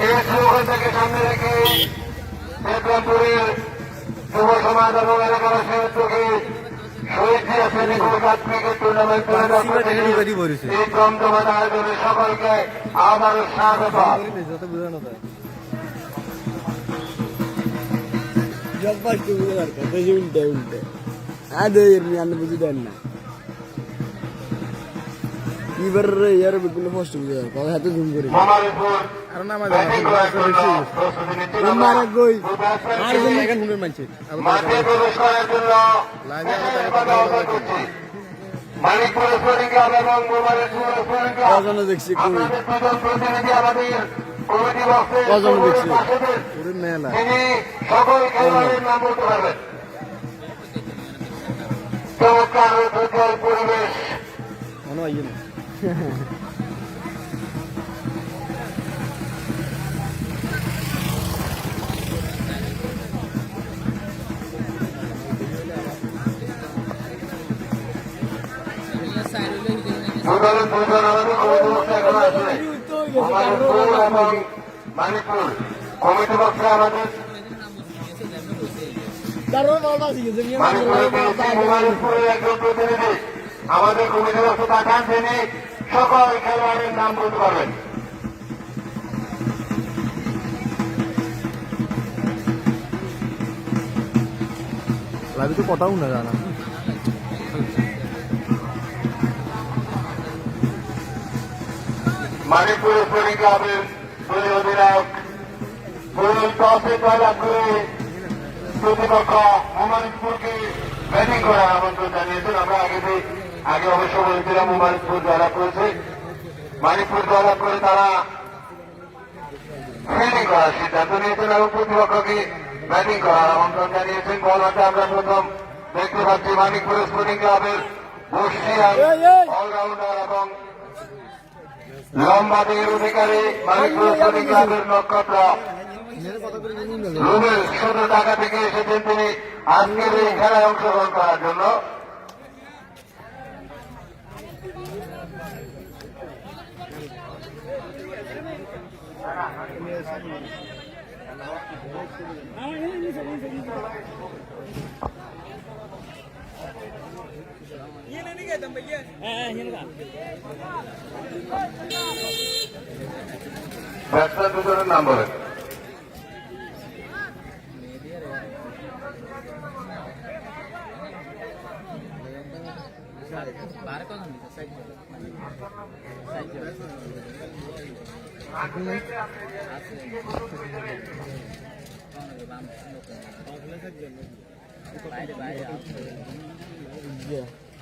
এই স্লোগান থেকে সামনে রেখে বিক্রমপুরের যুব সমাজ এবং এলাকাবাসীর উদ্যোগে শহীদ জিয়া সৈনিক ক্রিকেট টুর্নামেন্ট এই জমজমাট আয়োজনে সকলকে আবারও স্বাগত। উল্টে উল্টে আদে বুঝি দেন না এবার ইয়ার বিপুল কষ্ট বুঝে হাতে জুম করে আর না মারা গই আর জন্য এখন হুনের মানছে মাঠে প্রবেশ করার জন্য মানিকপুর স্পোর্টিং ক্লাব এবং মোবারকপুর স্পোর্টিং ক্লাব কজনে দেখছি আমাদের দুজন প্রতিনিধি আমাদের কমিটি বক্সে কজনে দেখছি পুরো মেলা তিনি সকল খেলোয়াড়ের নাম বলতে পারবেন। চমৎকার উজ্জ্বল পরিবেশ মনে হয় না মানিকপুর কমিটি বক্সে আমাদের মানিকপুরের একজন প্রতিনিধি আমাদের কমিটি বক্সে পাঠান, তিনি সকল খেলোয়াড়ের নাম বলতে পারবেন। লাভি তো কটাও না জানা মানিকপুর স্পোর্টিং ক্লাবের দলীয় অধিনায়ক টসে জয়লাভ করে প্রতিপক্ষ মোমানিকপুরকে ব্যাটিং করার আমন্ত্রণ জানিয়েছেন। আমরা আগে অবশ্য বলেছিলাম মোমানিকপুর জয়লাভ করেছে, মানিকপুর জয়লাভ করে তারা ফিল্ডিং করার সিদ্ধান্ত নিয়েছেন এবং প্রতিপক্ষকে ব্যাটিং করার আমন্ত্রণ জানিয়েছেন। বল হাতে আমরা প্রথম দেখতে পাচ্ছি মানিকপুর স্পোর্টিং ক্লাবের বর্ষিয়ান অলরাউন্ডার এবং লম্বাদের অধিকারী মানিকপুর স্পোর্টিং ক্লাবের নক্ষত্র রুবেল ১৭ টাকা থেকে এসেছেন। তিনি আজকের এই খেলায় অংশগ্রহণ করার জন্য ব্যাটসম্যান দুজনের নাম বলেন।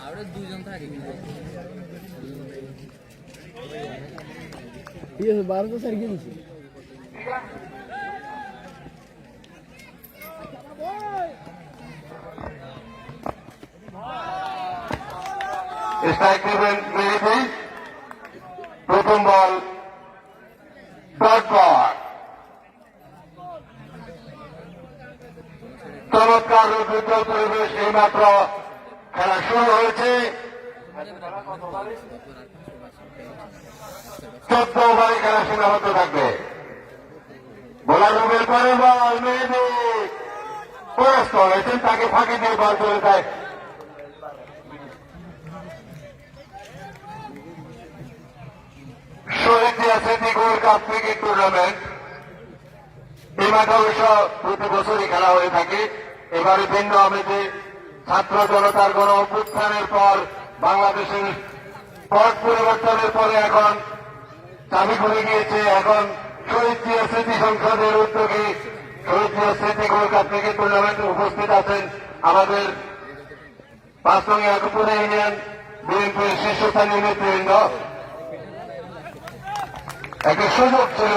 আমরা দুজন থাকি ঠিক আছে 12 তো স্যার গেছি স্ট্রাইক নেবেন মেহেদি, প্রথম বল ডট বল। চমৎকার উজ্জ্বল পরিবেশ, এই মাত্র খেলা শুরু হয়েছে। 14 ওভারে খেলা সীমাবদ্ধ থাকবে। বোলার রুবেল পরের বল মেহেদি পরাস্ত হয়েছেন, তাকে ফাঁকি দিয়ে বল চলে যায়। শহীদ জিয়া স্মৃতি গোল্ড কাপ ক্রিকেট টুর্নামেন্ট এই মাঠে অবশ্য প্রতি বছরই খেলা হয়ে থাকে। এবারে ভিন্ন আমেজে ছাত্র জনতার গণ অভ্যুত্থানের পর বাংলাদেশের পট পরিবর্তনের পরে এখন চাবি খুলে গিয়েছে। এখন শহীদ জিয়া স্মৃতি সংসদের উদ্যোগে শহীদ জিয়া স্মৃতি গোল্ড কাপ ক্রিকেট টুর্নামেন্টে উপস্থিত আছেন আমাদের পাঁচরঙ্গি আকপুর ইউনিয়ন বিএনপির শীর্ষস্থানীয় নেতৃবৃন্দ। একটা সুযোগ ছিল,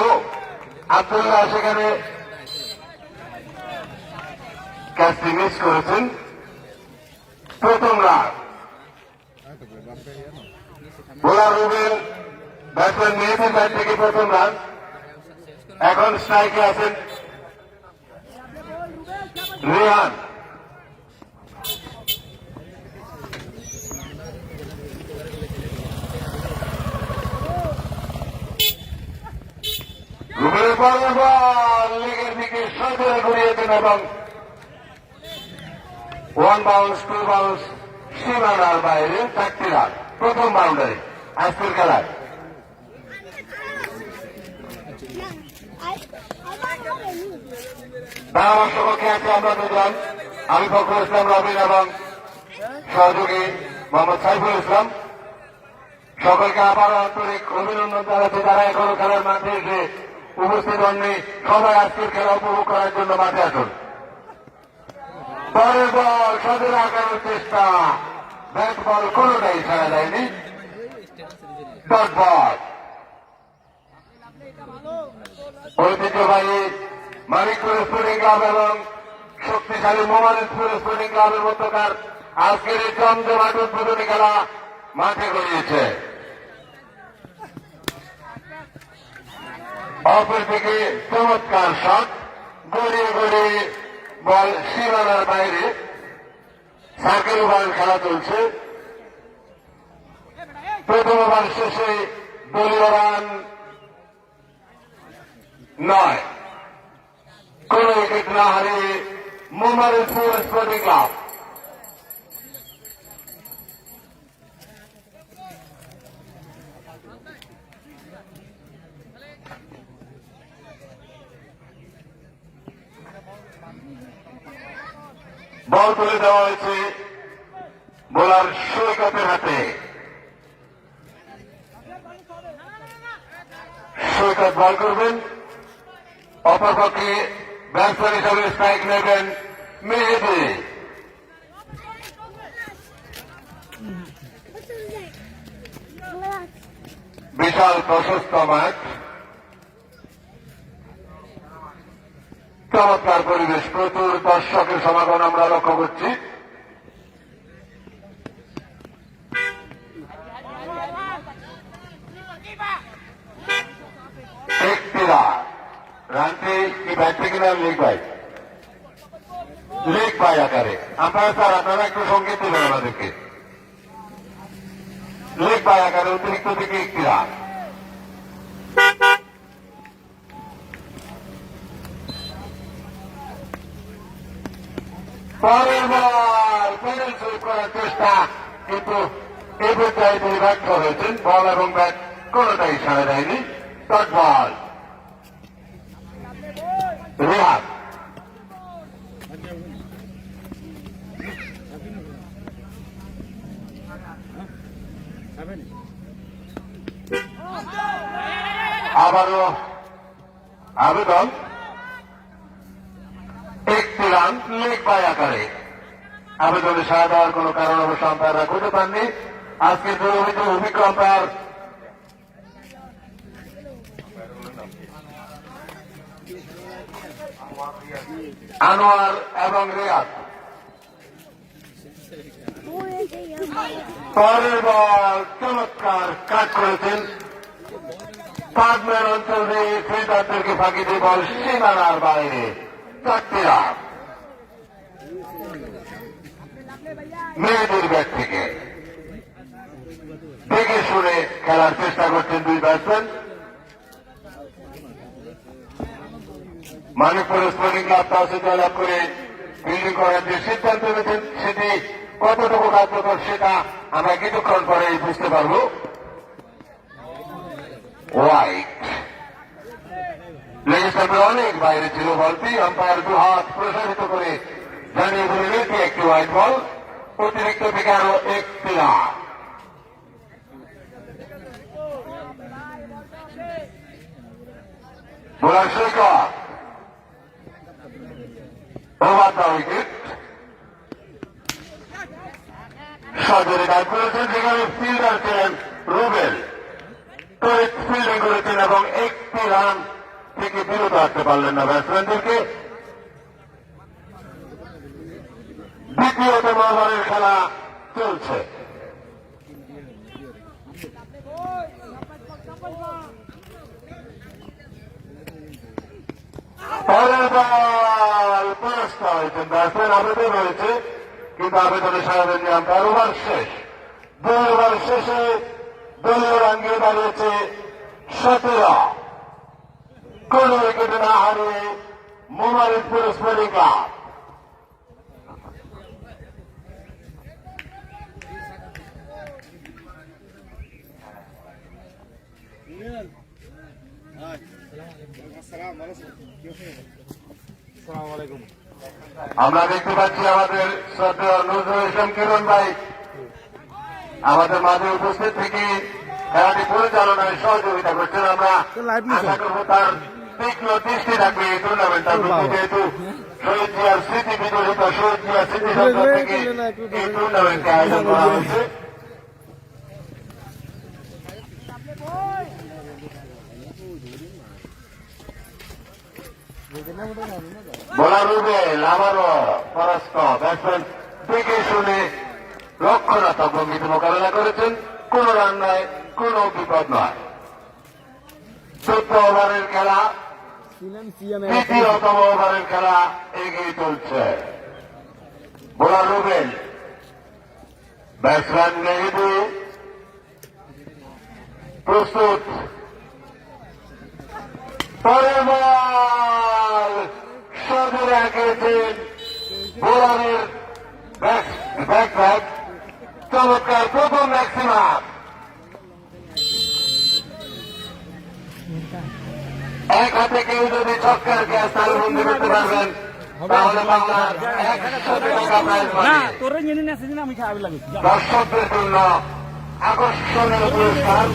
আব্দুল্লাহ সেখানে ক্যাচটি মিস করেছেন। প্রথম রান বোলার রুবেল, ব্যাটসম্যান মেহেদির ব্যাট থেকে প্রথম রান। এখন স্ট্রাইকে আছেন রিহান। এরপরে বল লেগের দিকে সজোরে ঘুরিয়েছেন এবং 1 বাউন্স 2 বাউন্স সীমানার বাইরে 4টি রান। প্রথম বাউন্ডারি আজকের খেলায়। পরামর্শ পক্ষে আছে আমরা দুজন, আমি ফখরুল ইসলাম রবিন এবং সহযোগী মোহাম্মদ সাইফুল ইসলাম। সকলকে আবারও আন্তরিক অভিনন্দন জানাচ্ছি যারা এখনো খেলার মাঠে এসে উপস্থিত হননি। সবাই আজকের খেলা উপভোগ করার জন্য মাঠে আসুন। পরের বল সজোরে আঁকানোর চেষ্টা, ব্যাট বল কোনোটাই ছাড়া যায়নি। Dot ball. ঐতিহ্যবাহী মানিকপুর স্পোর্টিং ক্লাব এবং শক্তিশালী মোহাম্মদপুর স্পোর্টিং ক্লাবের মধ্যকার আজকের এই জমজমাট উদ্বোধনী খেলা মাঠে গড়িয়েছে। অপর দিকে চমৎকার শট, গড়িয়ে গড়িয়ে বল সীমানার বাইরে। সার্কেল ওভার খেলা চলছে। প্রথম ওভার শেষে দলীয় রান 9, কোন উইকেট না হারিয়ে মোহাম্মদপুর স্পোর্টিং ক্লাব বল তুলে দেওয়া হয়েছে বোলার সৈকতের হাতে। সৈকত বল করবেন, অপরপক্ষে ব্যাটসম্যান হিসাবে স্ট্রাইক নেবেন মেহেদি। বিশাল প্রশস্ত মাঠ, চমৎকার পরিবেশ, প্রচুর দর্শকের সমাগম আমরা লক্ষ্য করছি। একটি রানটি কি ব্যাট থেকে না লিগ বাই? লিগ বাই আকারে। আপনারা স্যার আপনারা একটু সঙ্গীত দেবেন আমাদেরকে। লিগ বাই আকারে অতিরিক্ত থেকে একটি রান। পরের বল পেরেল সুইপ করার চেষ্টা, কিন্তু এই পর্যায়ে তিনি ব্যর্থ হয়েছেন। বল এবং ব্যাট কোনটাই ছাড়া যায়নি। Dot ball. রেহাত আবারও আবেদন, একটি রান লেগ বাই আকারে। আবেদনে সাড়া দেওয়ার কোন কারণ অবশ্য আম্পায়াররা খুঁজে পাননি। আজকে নিয়মিত অভিজ্ঞ আম্পায়ার আনোয়ার এবং রিয়াদ। পরের বল চমৎকার কাজ করেছেন। পাগমের অঞ্চল দিয়ে ফিল্ডারদেরকে ফাঁকি দিয়ে বল সীমানার বাইরে। 4টি রান মেয়েদের ব্যাট থেকে। দেখে শুনে খেলার চেষ্টা করছেন দুই ব্যাটসম্যান। মানিকপুর স্পোর্টিং ক্লাব টসে জয়লাভ করে ফিল্ডিং করার যে সিদ্ধান্ত নিয়েছেন সেটি কতটুকু কার্যকর সেটা আমরা কিছুক্ষণ পরে বুঝতে পারব। ওয়াইড লেগের অনেক বাইরে ছিল বলটি। আম্পায়ার 2 হাত প্রসারিত করে জানিয়ে দিলেন এটি একটি ওয়াইড বল। অতিরিক্ত থেকে আরো 1টি run. Bowler Saikat over the wicket. সজোরে ডাক করেছেন, সেখানে ফিল্ডার ছিলেন রুবেল। তড়িৎ ফিল্ডিং করেছেন এবং 1টি রান থেকে বিরত রাখতে পারলেন না ব্যাটসম্যানদেরকে। দ্বিতীয়তম ওভারের খেলা চলছে। পরের বল পরাস্ত হয়েছেন ব্যাটসম্যান। আবেদন হয়েছে কিন্তু আবেদনে সাড়া দেননি আম্পায়ার। ওভার শেষ। 2 ওভার শেষে দলীয় রান গিয়ে দাঁড়িয়েছে 17। কোন উইকেটে না হারিয়ে মোমারিদপুর স্পোর্টিং ক্লাব। আমরা দেখতে পাচ্ছি আমাদের শ্রদ্ধেয় নজরুল ইসলাম কিরণ ভাই আমাদের মাঝে উপস্থিত থেকে খেলাটি পরিচালনায় সহযোগিতা করছেন। আমরা আশা করবো তার তীক্ষ্ণ দৃষ্টি রাখবে এই টুর্নামেন্টটার প্রতি, যেহেতু শহীদ জিয়ার স্মৃতি বিজড়িত শহীদ জিয়ার স্মৃতি সংসদ থেকে এই টুর্নামেন্টকে আয়োজন করা হয়েছে। বোলার রুবেল আবারও পরাস্ত, ব্যাটসম্যান দেখে শুনে লক্ষ্যরাত্মক ভঙ্গিতে মোকাবেলা করেছেন। কোন রান নয়, কোন বিপদ নয়। 14 ওভারের খেলা, তৃতীয়তম ওভারের খেলা এগিয়ে চলছে। বোলার রুবেল, ব্যাটসম্যান মেহেদী প্রস্তুত। পরের বল সজোরে এঁকেছেন বোলারের ব্যাক, চমৎকার প্রথম ম্যাক্সিমাম। এক হাতে কেউ যদি ছক্কার গ্যাস তালুবন্দি করতে পারবেন তাহলে বাংলার 100 টাকা প্রাইজ পাবে। দর্শকদের জন্য আকর্ষণীয় পুরস্কার।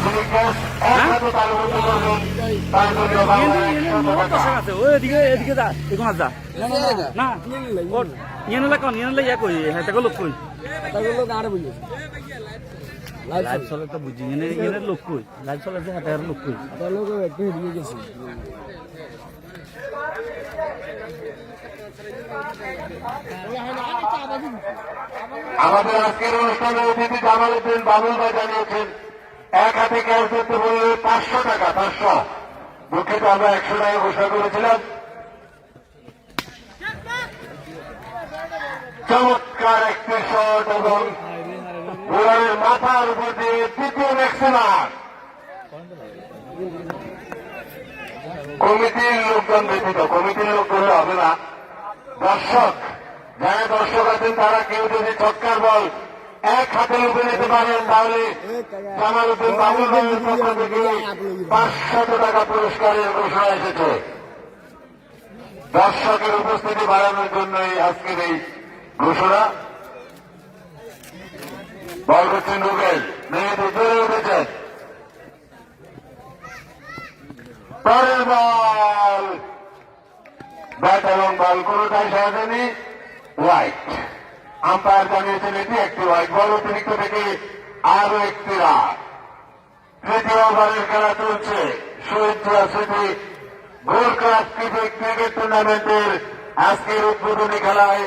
যিনি গ্যাস এক হাতে তালুবন্দি করবেন তার জন্য বাংলা 100 টাকা। লাইভ চলে তো বুঝি এনে লোক কই লাইভ চলে যে হাতে আর লোক কই লোক একটু হেরিয়ে গেছে। আমাদের আজকের অনুষ্ঠানে অতিথি জামাল উদ্দিন বাবুল ভাই জানিয়েছেন এক হাতে ক্যাশ ধরতে বললে 500 টাকা। 500 দুঃখিত, আমরা 100 টাকা ঘোষণা করেছিলাম। চমৎকার একটি শট এবং বোলারের মাথার উপর দিয়ে তৃতীয় ম্যাক্সিমাম। কমিটির লোকজন ব্যতীত, কমিটির লোক করলে হবে না, দর্শক যারা দর্শক আছেন তারা কেউ যদি ছক্কার বল এক হাতে লুপে নিতে পারেন তাহলে জামাল উদ্দিন বাবুল ভাইয়ের পক্ষ থেকে 500 টাকা পুরস্কারের ঘোষণা এসেছে। দর্শকের উপস্থিতি বাড়ানোর জন্যই আজকের এই ঘোষণা। বল করছেন রুবেল, মেহেদী জোরে উঠেছেন। পরের বল ব্যাট এবং বল কোনটাই সাজেনি, হোয়াইট। আম্পায়ার জানিয়েছেন এটি একটি হোয়াইট বল। অতিরিক্ত থেকে আরো একটি রান। তৃতীয় ওভারের খেলা চলছে শহীদ জিয়া স্মৃতি গোল্ড ক্লাব ক্রিকেট টুর্নামেন্টের আজকের উদ্বোধনী খেলায়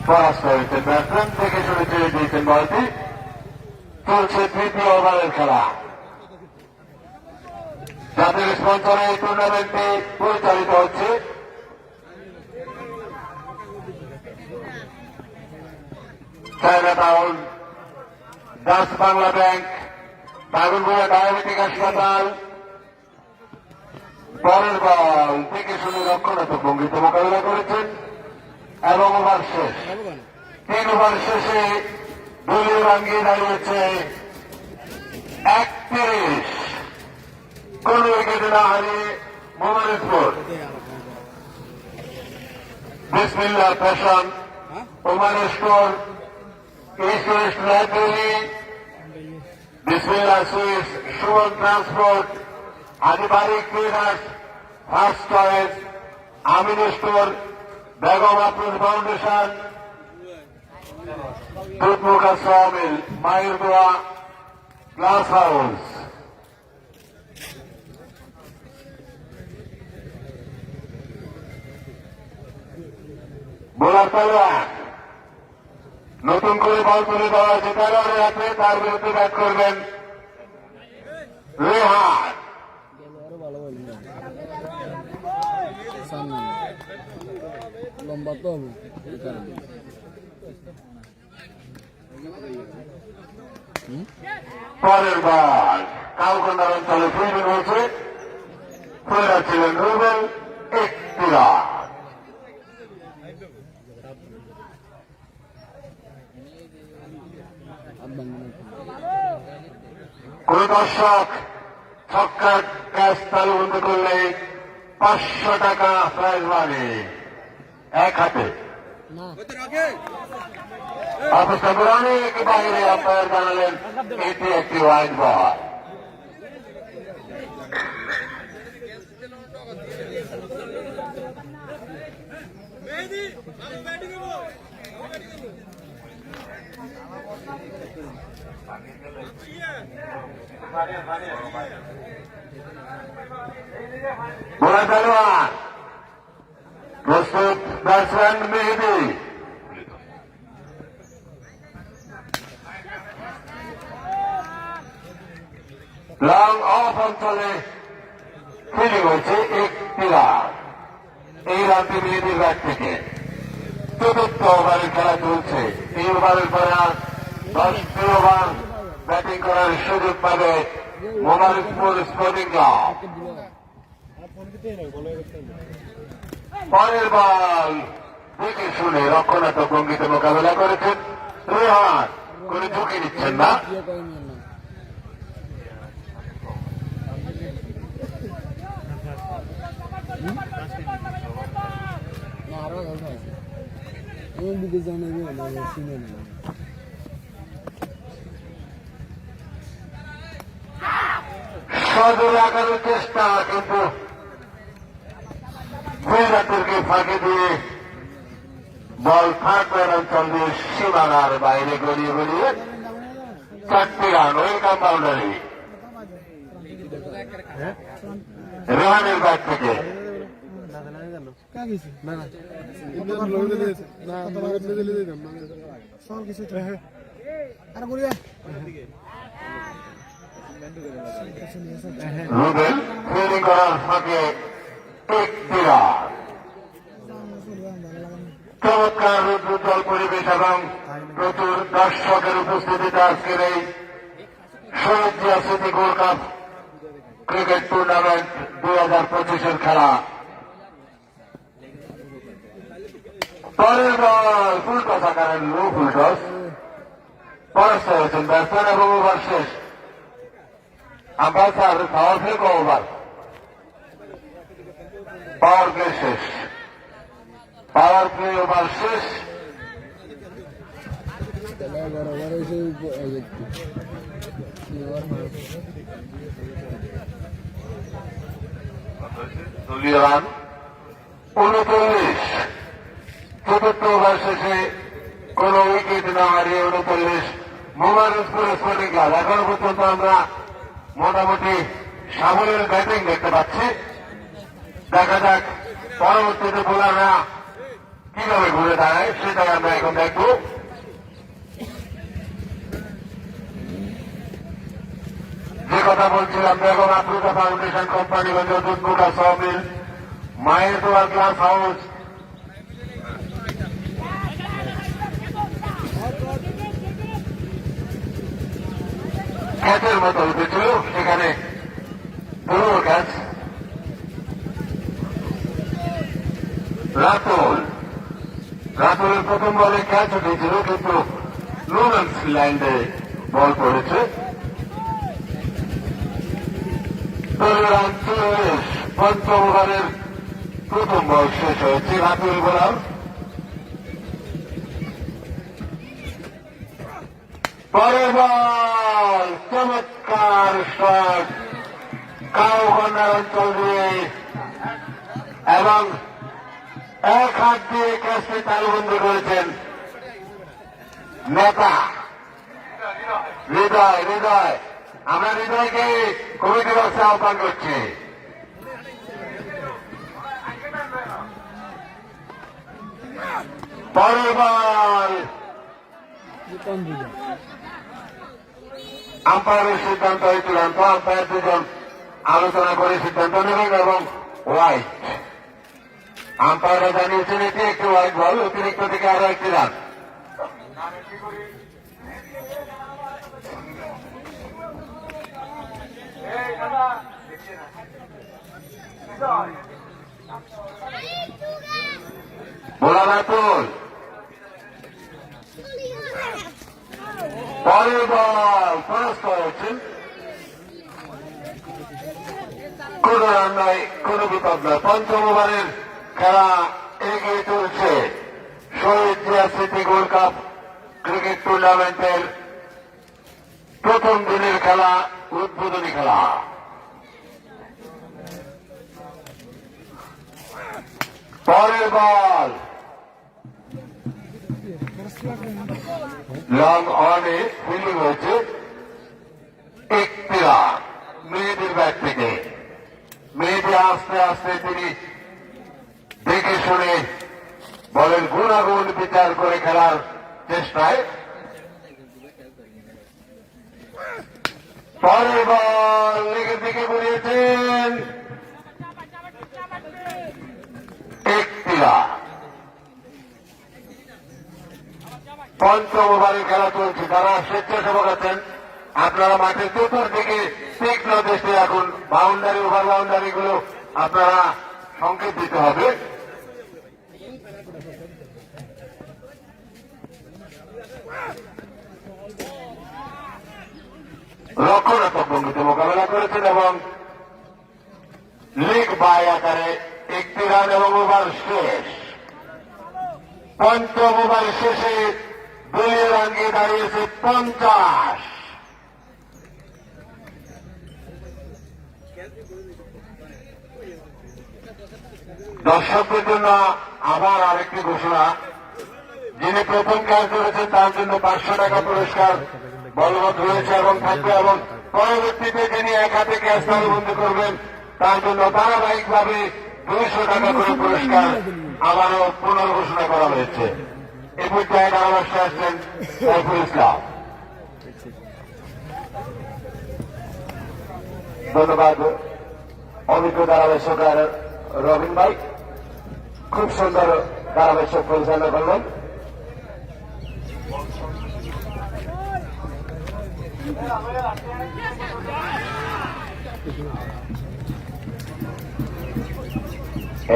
পরাস্ত হয়েছে। ব্যাটসম্যান থেকে শুরু ছেড়ে দিয়েছেন বলটি। চলছে তৃতীয় ওভারের খেলা। যাদের স্পন্সরে এই টুর্নামেন্টটি পরিচালিত হচ্ছে China town, Das Bangla bank, Daganbhuiyan diabetic হাসপাতাল। পরের বল থেকে শুনে রক্ষণাত্মক ভঙ্গিতে মোকাবিলা করেছেন এবং ওভার শেষ। 3 ওভার শেষে দলীয় রাঙ্গিয়ে দাঁড়িয়েছে 31। কোন উইকেটে না হারিয়ে মোমারিদপুর। বিসমিল্লাহ ফ্যাশন, ওমানের store, east west library, Bismillah sweets, Suman transport, আদিবারিক traders, first choice, Amin store, Begum Afroz foundation, দুধমুখা সমিল, মায়ের দোয়া, গ্লাস হাউস। বোলার তলোয়ার, নতুন করে বল তুলে দেওয়া হয়েছে তেলোয়ারের হাতে। তার বিরুদ্ধে ব্যাট করবেন রেহান। লম্বা তো হবে। পরের বল কাউকন্দার অঞ্চলে ফিল্ডিং হয়েছে, ফিল্ডার ছিলেন রুবেল, একটি রান। কোন দর্শক ছক্কা ক্যাচ তালুবন্ধ করলে 500 টাকা প্রাইজ মানি এক হাতে। অবস্থা করে অনেক বাইরে আম্পায়ার জানালেন এটি একটি ওয়াইড বল। বোলা খেলোয়াড় প্রস্তুত, ব্যাটসম্যান মেহেদি। লং অফ অঞ্চলে ফিল্ডিং হয়েছে, একটি রান। এই রানটি মেহেদির ব্যাট থেকে। চতুর্থ ওভারের খেলা চলছে। এই ওভারের পরে আর 10টি ওভার ব্যাটিং করার সুযোগ পাবে মোবারকপুর স্পোর্টিং ক্লাব। পরের বল দেখে শুনে রক্ষণাত্মক ভঙ্গিতে মোকাবেলা করেছেন রেহান, কোন ঝুঁকি নিচ্ছেন না। সজোর লাগানোর চেষ্টা, কিন্তু ফিল্ডারকে ফাঁকি দিয়ে বল ফাঁকবার অঞ্চল দিয়ে সীমানার বাইরে গড়িয়ে গড়িয়ে 4টি রান। ওয়েলকাম বাউন্ডারি রেহানের ব্যাট থেকে। রুবেল ফিল্ডিং করার ফাঁকে একটি রান। চমৎকার রুদ্রোজ্জ্বল পরিবেশ এবং প্রচুর দর্শকের উপস্থিতিতে আজকের এই শহীদ জিয়া স্মৃতি গোল্ড কাপ ক্রিকেট টুর্নামেন্ট 2025-এর খেলা। পরের বল ফুলটস আকারের লো ফুলটস, পরাস্ত হয়েছেন ব্যাটসম্যান এবং ওভার শেষ। Umpire sir power play over, power play শেষ, পাওয়ার প্লে ওভার শেষ। দলীয় রান 39। চতুর্থ ওভার শেষে কোন উইকেট না হারিয়ে 39 মোবারকপুর স্পোর্টিং ক্লাব। এখনো পর্যন্ত আমরা মোটামুটি সামনের ব্যাটিং দেখতে পাচ্ছি। দেখা যাক পরবর্তীতে বোলাররা কিভাবে ঘুরে দাঁড়ায়, সেটাই আমরা এখন দেখব। যে কথা বলছিলাম, বেগম আফ্রিকা ফাউন্ডেশন কোম্পানিগঞ্জ দুধকুটা সহমিল, মায়ের দোয়া গ্লাস হাউস, ক্যাচের মতো উঠেছিল, সেখানে বড় ক্যাচ। রাতুলের প্রথম বলে ক্যাচ উঠেছিল, কিন্তু নুমেন্স ল্যান্ডে বল পড়েছে। রান 40। পঞ্চম ওভারের প্রথম বল শেষ হয়েছে। রাতুল বোলার পরের বল চমৎকার শট কাউকন্দার অঞ্চল দিয়ে, এবং এক হাত দিয়ে ক্যাচটি তালুবন্ধ করেছেন নেতা হৃদয়। আমরা হৃদয়কে কমিটি বক্সে আহ্বান করছি। পরের বল আম্পায়ারের সিদ্ধান্ত চূড়ান্ত। আম্পায়ার দুজন আলোচনা করে সিদ্ধান্ত নেবেন এবং ওয়াইড। আম্পায়াররা জানিয়েছেন এটি একটি ওয়াইড বল, অতিরিক্ত থেকে আরো একটি রান। ভোলানাথুল পরের বল ক্রস করেছেন, কোন রান নয়, কোন বিপদ নয়। পঞ্চম ওভারের খেলা এগিয়ে চলছে শহীদ জিয়া স্মৃতি গোল্ড কাপ ক্রিকেট টুর্নামেন্টের প্রথম দিনের খেলা, উদ্বোধনী খেলা। পরের বল লং অনে ফিল্ডিং হয়েছে, একটি রান মেয়েদের ব্যাট থেকে। মেয়েদের আস্তে আস্তে তিনি দেখে শুনে বলের গুণাগুণ বিচার করে খেলার চেষ্টায়। পরের বল লেগের দিকে ঘুরিয়েছেন, একটি রান। পঞ্চম ওভারের খেলা চলছে। যারা স্বেচ্ছাসেবক আছেন আপনারা মাঠের চতুর্দিকে তীক্ষ্ণ দৃষ্টি রাখুন। বাউন্ডারি ওভার বাউন্ডারি গুলো আপনারা সংকেত দিতে হবে। রক্ষণাত্মক ভঙ্গিতে মোকাবেলা করেছেন এবং লিগ বাই আকারে একটি রান এবং ওভার শেষ। পঞ্চম ওভার শেষে দলীয় রান গিয়ে দাঁড়িয়েছে 50। দর্শকদের জন্য আবার আরেকটি ঘোষণা, যিনি প্রথম ক্যাচ করেছেন তার জন্য 500 টাকা পুরস্কার বলবৎ রয়েছে এবং থাকবে, এবং পরবর্তীতে যিনি এক হাতে ক্যাচ তালুবন্দি করবেন তার জন্য ধারাবাহিকভাবে 200 টাকা করে পুরস্কার আবারও পুনর্ঘোষণা করা হয়েছে। এ পর্যায়ে ধারাভাষ্যে আসছেন সাইফুল ইসলাম। ধন্যবাদ অভিজ্ঞ ধারাভাষ্যক রবিন ভাই, খুব সুন্দর ধারাভাষ্যক পরিচালনা করলেন।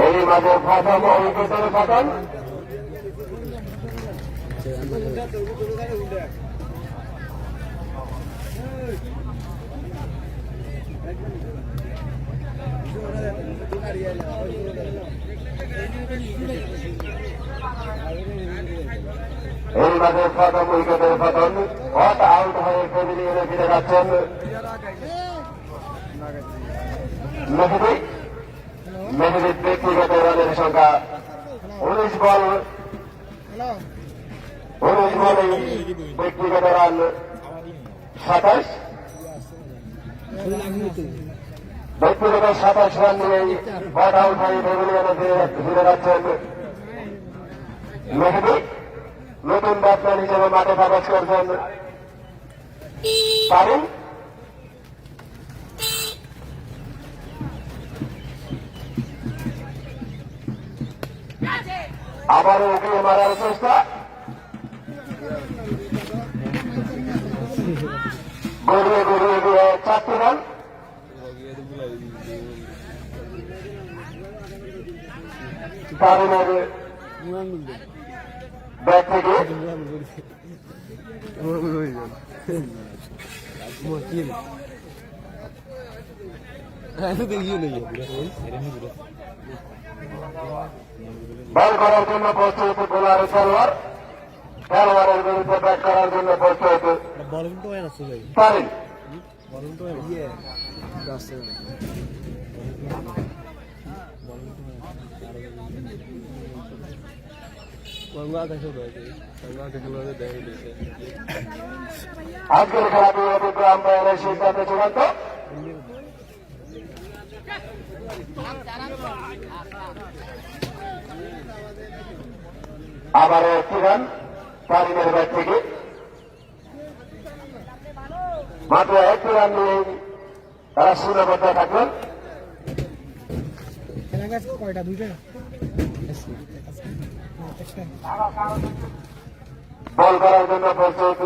এই মাঝে প্রথম অভিজ্ঞতার পতন। এই মাঝে প্রথম উইকেটের পতন। হট আউট হয়ে প্যাভিলিয়নে ফিরে যাচ্ছেন মেহেদি। মেহেদির ব্যক্তিগত রানের সংখ্যা 19 বল। 19 বলে ব্যক্তিগত রান 27। ব্যক্তিগত 27 রান নিয়ে হট আউট হয়ে প্যাভিলিয়নে ফিরে যাচ্ছেন মেহেদি। নতুন ব্যাটসম্যান হিসেবে মাঠে প্রবেশ করছেন পারুল। আবারও উঠিয়ে মারার চেষ্টা, গড়িয়ে গড়িয়ে গিয়ে 4টি রান। পারুলের ব্যাট থেকে বল করার জন্য প্রস্তুত বোলার খেলোয়াড়, খেলোয়াড়ের বিরুদ্ধে ব্যাট করার জন্য প্রস্তুত পারেন। আজকের খেলাটি অভিজ্ঞ আম্পায়ারের সিদ্ধান্ত চূড়ান্ত। আবারও একটি রান তারিমের ব্যাট থেকে। মাত্র একটি রান নিয়ে তারা সীমাবদ্ধ থাকলেন। বল করার জন্য প্রস্তুত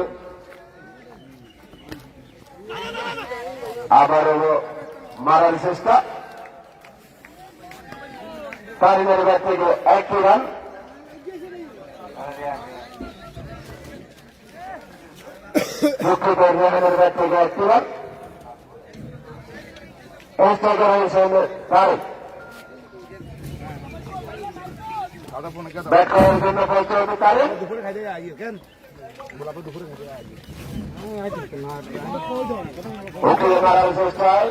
আবারও মারার চেষ্টা, তারিমের ব্যাট থেকে 1 রান। দুঃখিত, রিয়ানের ব্যাট থেকে 1 রান। স্ট্রাইকার হয়েছেন তারিক। ব্যাট করার জন্য প্রস্তুত তারিক। উকিলে মারার চেষ্টায়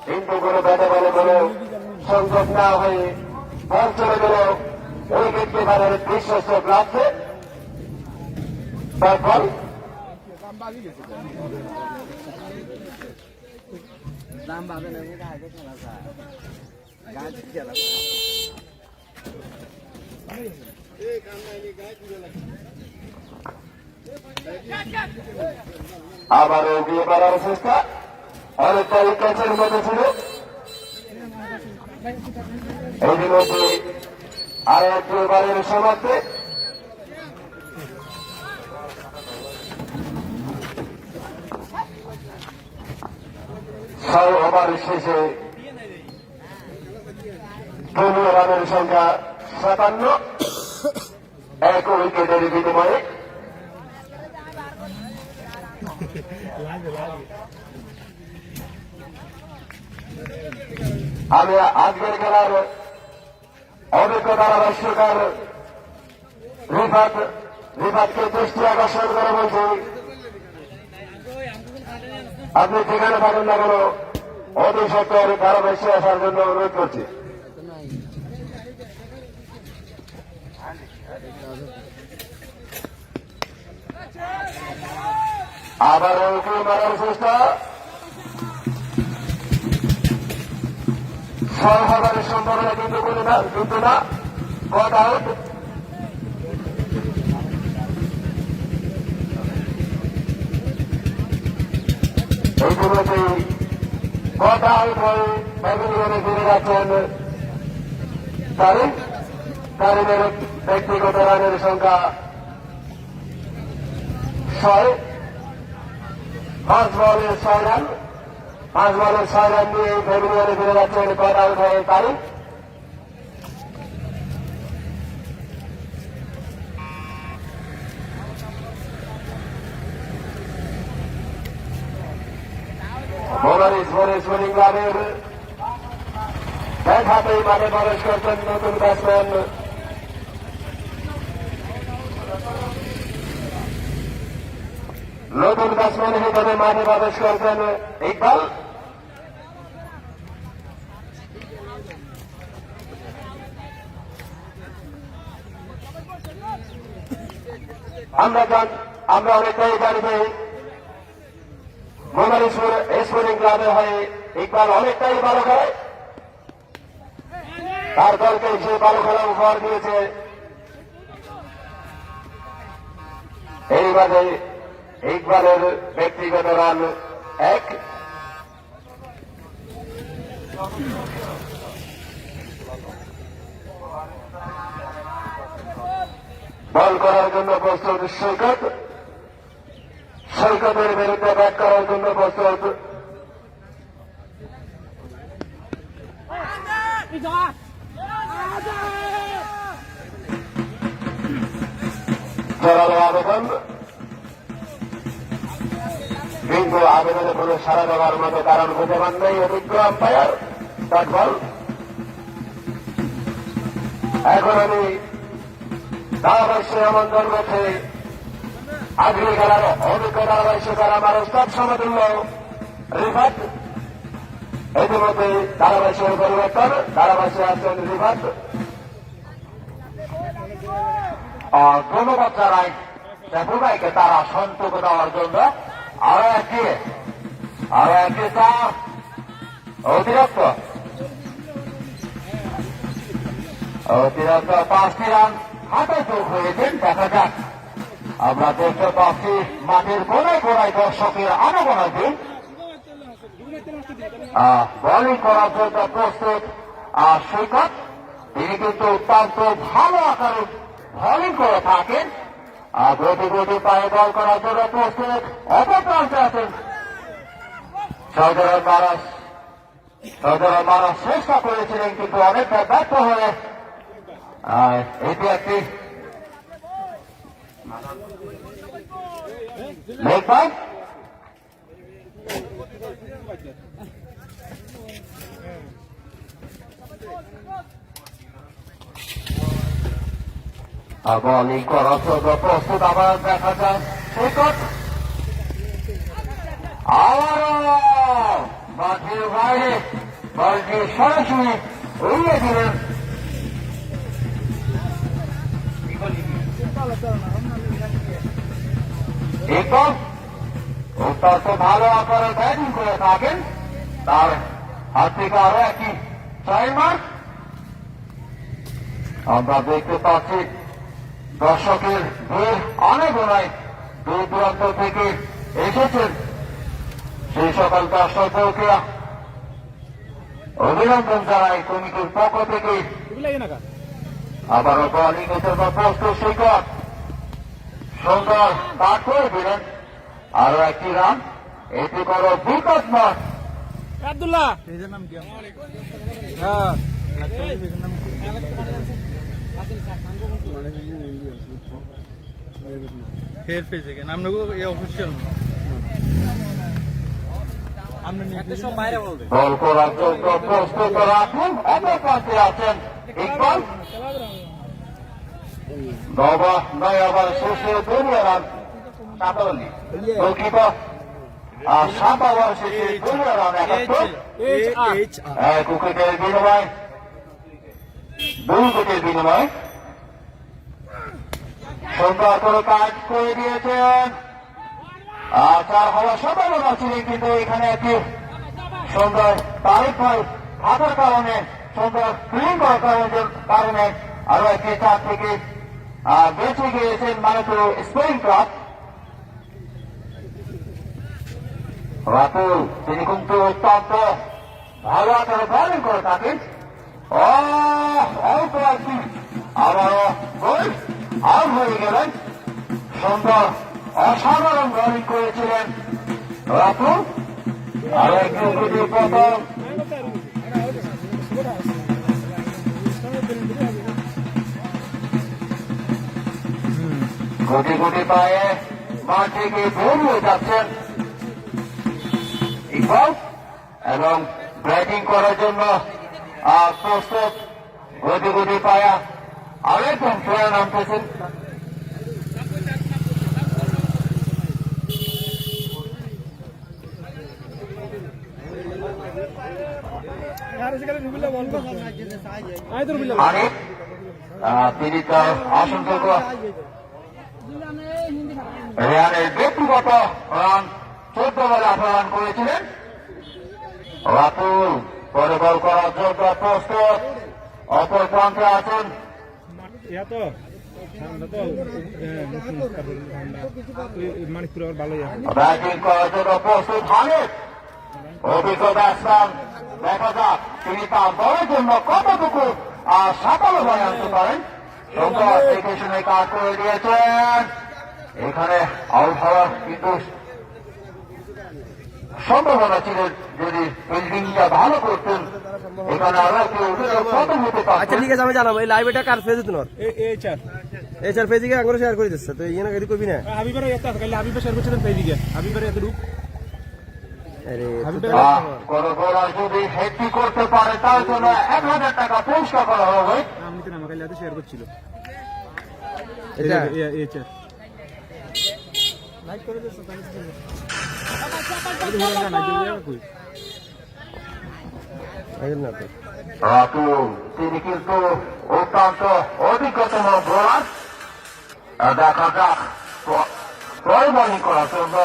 কিন্তু কোনো ব্যাটে বলে কোনো সংযোগ না হয়ে বল চলে গেল উইকেট কিপারের বিশ্বস্ত গ্লাভসে। ব্যাট বল আবারও গিয়ে মারার চেষ্টা, অনেকটা ক্যাচের মতো ছিল। ইতিমধ্যে আরো একটি ওভারের সমাপ্তি। ছয় ওভার শেষে দলীয় রানের সংখ্যা 57, 1 উইকেটের বিনিময়ে। আমি আজকের খেলার অভিজ্ঞ ধারাভাষ্যকার রিফাতকে দৃষ্টি আকর্ষণ করে বলছি, আপনি যেখানে থাকেন না কেন অতি সত্তর ধারাভাষ্যে আসার জন্য অনুরোধ করছি। আবার উঠে মারার চেষ্টা, 6 ওভারের সম্ভাবনা কিন্তু না, গট আউট। ইতিমধ্যেই গট আউট হয়ে প্যাভিলিয়নে ফিরে যাচ্ছেন তারিক। তারিকের ব্যক্তিগত রানের সংখ্যা 6, 5 বলে 6 রান। 5 বলে 6 রান দিয়ে প্যাভিলিয়নে ফিরে যাচ্ছেন গট আউট হয়ে তারিক। বোলিং ক্লাবের ব্যাট হাতেই মাঠে প্রবেশ করছেন নতুন ব্যাটসম্যান হিসেবে মাঠে প্রবেশ করছেন ইকবাল। আমরা অনেকটাই জানি যে মোহাম্মদপুর স্পোর্টিং ক্লাবের হয়ে ইকবাল অনেকটাই ভালো খেলে, তার দলকে সে ভালো খেলা উপহার দিয়েছে। এই বাদে ইকবালের ব্যক্তিগত রান 1। বল করার জন্য প্রস্তুত সৈকত। সৈকতের বিরুদ্ধে ব্যাট করার জন্য প্রস্তুত জোরালো আবেদন, কিন্তু আবেদনে কোনো সাড়া দেওয়ার মতো কারণ খুঁজে পান নাই অভিজ্ঞ আম্পায়ার। Bat ball. এখন আমি ধারাভাষ্যে আমন্ত্রণ করছি আজকের খেলার অভিজ্ঞ ধারাভাষ্যকার আমার ওস্তাদ সমতুল্য রিফাত। ইতিমধ্যে ধারাভাষ্যের পরিবর্তন, ধারাভাষ্যে আছেন রিফাত। ধন্যবাদ জানাই শেখু ভাইকে তারা সন্তোষ দেওয়ার জন্য। আরো একটি চার অতিরিক্ত 5টি রান হাতে যোগ হয়েছেন। দেখা যাক, আমরা দেখতে পাচ্ছি মাঠের কোনায় কোনায় দর্শকের আনাগোনাতে বোলিং করার জন্য প্রস্তুত সৈকত। তিনি কিন্তু অত্যন্ত ভালো আকারে বোলিং করে থাকেন। গতি পায়ে বল করার জন্য প্রস্তুত অপর প্রান্তে আছেন সৌদর মারাস চেষ্টা করেছিলেন কিন্তু অনেকটা ব্যর্থ হয়ে এটি একটি লেগ পয়েন্ট। বোলিং করার জন্য প্রস্তুত, আবার দেখা যায় সৈকত আবারও মাঠের বাইরে বলটি সরাসরি উড়িয়ে দিলেন। ইকবাল অত্যন্ত ভালো আকারে ব্যাটিং করে থাকেন, তার হাত থেকে আরো একটি 6 মার্ক আমরা দেখতে পাচ্ছি। দর্শকের ভিড় অনেক অনেক দূর দূরান্ত থেকে এসেছেন, সেই সকল দর্শকদেরকে অভিনন্দন জানাই কমিটির পক্ষ থেকে। আবারও বোলিং এর জন্য প্রস্তুত সৈকত, সুন্দর কাট করে দিলেন, আরো একটি রান, এটি করো বিপদ নয়। আব্দুল্লাহ ফের পেয়েছে কেন আমরা অফিসিয়াল বল করার জন্য প্রস্তুত রাখুন, অপর প্রান্তে আছেন ইকবাল। নয় ওভার শেষে 2 রান, 7 ওভার শেষে 2 রান 71, 1 উইকেটের বিনিময় 2 উইকেটের বিনিময় সুন্দর করে কাজ করে দিয়েছেন। 4 হওয়ার সম্ভাবনা ছিলেন কিন্তু এখানে একটি সুন্দর তারিখ থাকার কারণে, সুন্দর ফিল্ডিং করার কারণে আরো একটি 4 থেকে বেঁচে গিয়েছেন, মানে তো স্পেলিং ক্লাব রাতুল। তিনি কিন্তু অত্যন্ত ভালো আকারে বোলিং করে থাকেন। অল্প একটি আবারও গোল আউট হয়ে গেলেন। সুন্দর অসাধারণ বোলিং করেছিলেন রাতুল, আরো একটি উইকেটের পতন। গুটি গুটি পায়ে মাঠ থেকে বেরিয়ে যাচ্ছেন ইকবাল এবং ব্যাটিং করার জন্য প্রস্তুত। গুটি গুটি পায়া আরেকজন প্লেয়ার নামতেছেন। তিনি তার আসনযোগ্য রিয়ানের ব্যক্তিগত রান 14 বলে 18 রান করেছিলেন। রাতুল পরে বল করার জন্য প্রস্তুত, অপর প্রান্তে আছেন ব্যাটিং করার জন্য প্রস্তুত হানিফ, অভিজ্ঞ ব্যাটসম্যান। দেখা যাক তিনি তার দলের জন্য কতটুকু সাফল্য বয়ে আনতে পারেন। সুন্দর দেখে শুনে কাজ করে দিয়েছেন, এখানে আউট হওয়ার কিন্তু সম্ভাবনা ছিল যদি ফিল্ডিংটা ভালো করতেন। এখানে আরো একটি প্রথম হতে পারে। আচ্ছা ঠিক আছে, আমি জানাবো এই লাইভ এটা কার ফেজ তোমার এই চার ফেজ গিয়ে আগে শেয়ার করে দিচ্ছে তো ইয়ে না এটি কবি না হাবিবারে এত কালে হাবিবা শেয়ার করছিলেন পেয়ে গিয়ে হাবিবারে এত রূপ আরে কোন বোলার যদি হেডটি করতে পারে তার জন্য 1000 টাকা পুরস্কার করা হবে। আমি তো নামা কালে এত শেয়ার করছিল এটা এই চার লাইক করে দিছো তাই রাতুল তিনি কিন্তু অত্যন্ত অভিজ্ঞতম বোলার। দেখা যাক বল বোলিং করার জন্য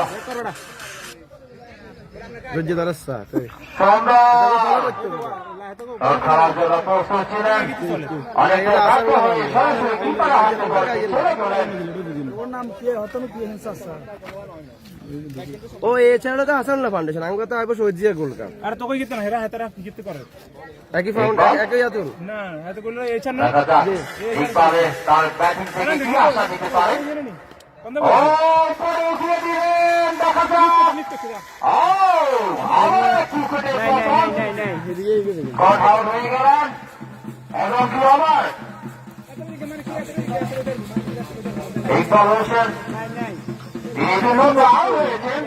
খেলার জন্য প্রস্তুত ছিলেন। অনেকটা সরাসরি কিপারের হাতে বল ছেড়ে গেলেন। ও এই চ্যানেলটা তো হাসান ফাউন্ডেশন আমি তো আইবো সৌজিয়া গোল কাপ আর তো কই গিতে না হেরা হেতারা গিতে করে একই ফাউন্ডেশন একই আতুল না এত গোল এই চ্যানেল দেখা যাক কিপারে তার ব্যাটিং থেকে কি আশা দিতে পারে। ও পরে উঠিয়ে দিলেন, দেখা যাক আবার এক উইকেটে পতন। গড আউট হয়ে গেলেন এবং কি আবার ইকবাল হোসেন ইতিমধ্যে আউট হয়েছেন।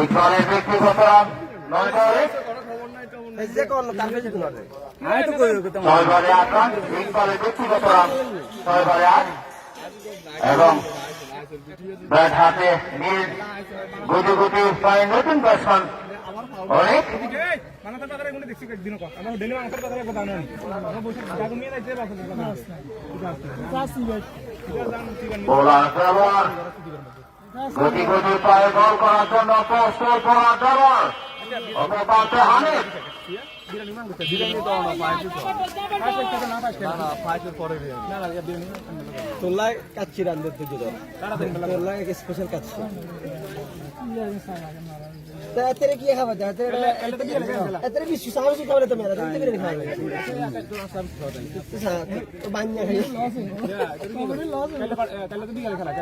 ইকবালের ব্যক্তিগত রান 9 বলে যে কোন কার ফেজ দিতে পারবে 6 বলে 8 রান। ইকবালের ব্যক্তিগত রান 6 বলে 8 এবং ব্যাট হাতে নীল গুটি গুটি পায় নতুন ব্যাটসম্যান অনেক বোলার ড্রাইভার গুটি গুটি পায়ে বল করার জন্য প্রস্তুত বোলার ড্রাইভার অপর প্রান্তে হানিফ তোলায় কাচ্চি রান দিতে দিল তোলায় স্পেশাল কাচ্চি तेरे की खबर है तेरे भी सुसाव से खबर है तो मेरा तो तेरे खबर है तो बान्या है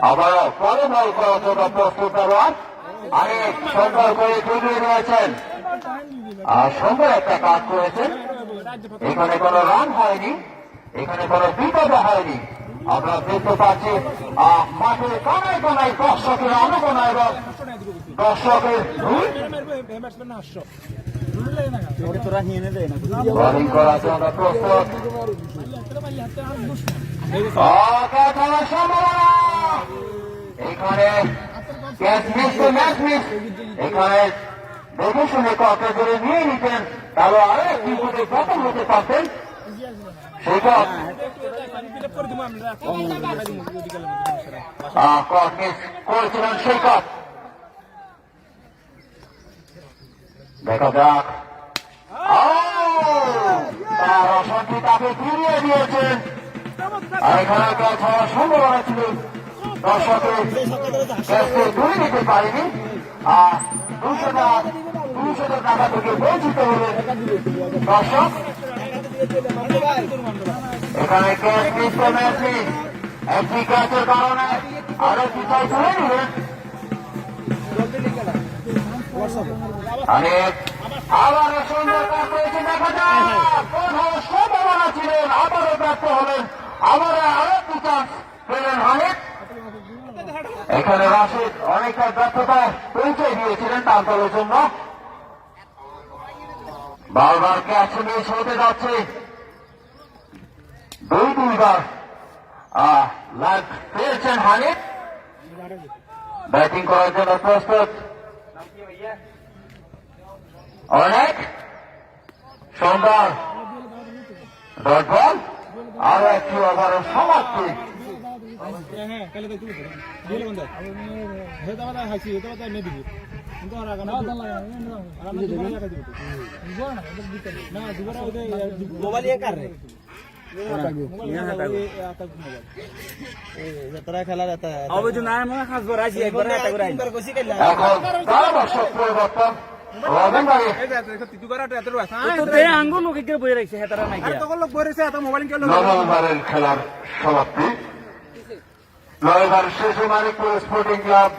আবারও পরে বল করার জন্য প্রস্তুত বোলার অনেক সুন্দর করে এগিয়ে নিয়েছেন আর সুন্দর একটা কাজ করেছেন। এখানে কোনো রান হয়নি, এখানে কোনো বিপদ হয়নি। আমরা দেখতে পাচ্ছি মাঠের কোনায় কোনায় দর্শকের আনুগোনা এবং দর্শকের বোলিং করার জন্য প্রস্তুত। খেলার সম্ভাবনা এখানে ক্যাচ মিস তো ম্যাচ মিস। এখানে দেখে শুনে ককে ধরে নিয়ে নিতেন তাহলে আরো একটি উইকেটে প্রথম হতে পারতেন। সেই কট মিস করেছিলেন সেই কট। দেখা যাক তার অশান্তি তাকে ফিরিয়ে দিয়েছেন। আর এখানে ক্যাচ হওয়ার সম্ভাবনা ছিল, দর্শকের ক্যাচকে ধরে নিতে পারেনি। আর 200 টাকা থেকে বঞ্চিত হলেন দর্শক। এখানে ক্যাচ মিস তো ম্যাচ মিস। একটি ক্যাচের কারণে আরো পিছাই তুলে নিলেন অনেক। আবারও সুন্দর কাজ করেছেন, দেখা যাক কোথাও সম্ভাবনা ছিলেন, আবারও ব্যর্থ হলেন। আবারও আরো একটি চান্স পেলেন অনেক। এখানে রাশিদ অনেকটা ব্যর্থতায় পরিচয় দিয়েছিলেন তার দলের জন্য। বারবার ক্যাচ মিস হতে যাচ্ছে, দুইবার লাইভ পেয়েছেন হানিফ। ব্যাটিং করার জন্য প্রস্তুত অনেক সুন্দর ডট বল। আরো একটি ওভারের সমাপ্তি। मोबाइल ये कर रहे जतरा खेला रहता है अब जो नाम है खास बार आज एक बार आता है तीन बार कोशिश कर लिया এখন দর্শক পরিবর্তন রবিন ভাই तो ते आंगो लोग के बोल रहे हैं तरह नहीं किया নবম ওভারের খেলার সমাপ্তি। 9 ওভার শেষে মানিকপুর স্পোর্টিং ক্লাব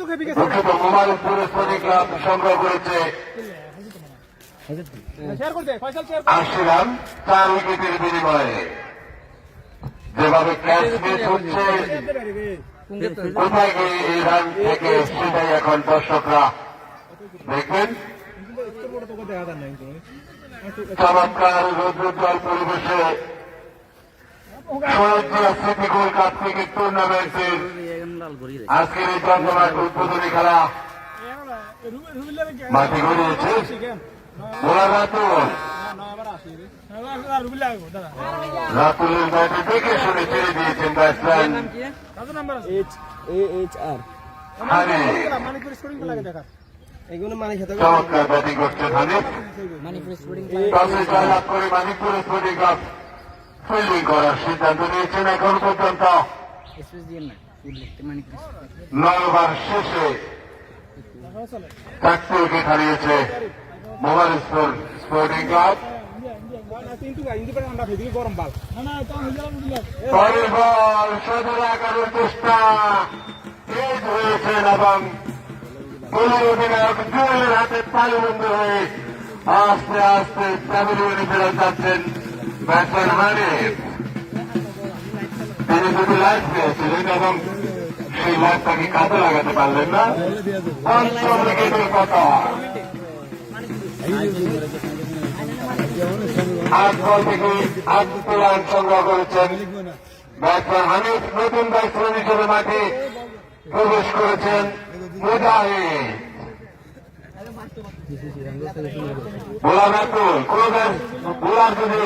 দুঃখিত মোবারকপুর স্পোর্টিং ক্লাব সংগ্রহ করেছে 80 রান 4 উইকেটের বিনিময়ে। যেভাবে ক্যাচ মিস হচ্ছে, কোথায় গিয়ে এই রান থেকে সেটাই এখন দর্শকরা দেখবেন। চমৎকার রৌদ্রোজ্জ্বল পরিবেশে শহীদ স্মৃতি গোল্ড কাপ ক্রিকেট টুর্নামেন্টের আজকের এই জমজমাট উদ্বোধনী খেলা মাঠে গড়িয়েছে। রাতুলের ব্যাটে দেখে শুনে ছেড়ে দিয়েছেন ব্যাটসম্যান এগুলো মানে খেতে চমৎকার ব্যাটিং করছেন হানিফ। টসে জয়লাভ করে মানিকপুর স্পোর্টিং ক্লাব ফিল্ডিং করার সিদ্ধান্ত নিয়েছেন। এখন পর্যন্ত 9 ওভার শেষে 4টি উইকেট হারিয়েছে মোবাইল স্পোর্টিং ক্লাব। গরম বাল পরের বল সদর আকারের চেষ্টা তেজ হয়েছেন এবং দলীয় অধিনায়ক জুয়েলের হাতে তালুবন্ধ হয়ে আস্তে আস্তে প্যাভিলিয়নে ফেরত যাচ্ছেন ব্যাটসম্যান হানিফ। তিনি দুটি লাইফ পেয়েছিলেন এবং সেই লাইফটাকে কাজে লাগাতে পারলেন না। 5ম উইকেটের কথা। 8 বল থেকে 8টি রান সংগ্রহ করেছেন ব্যাটসম্যান হানিফ। নতুন ব্যাটসম্যান হিসেবে মাঠে প্রবেশ করেছেন মুজাহিদ। বোলার রাতুল বোলার যদি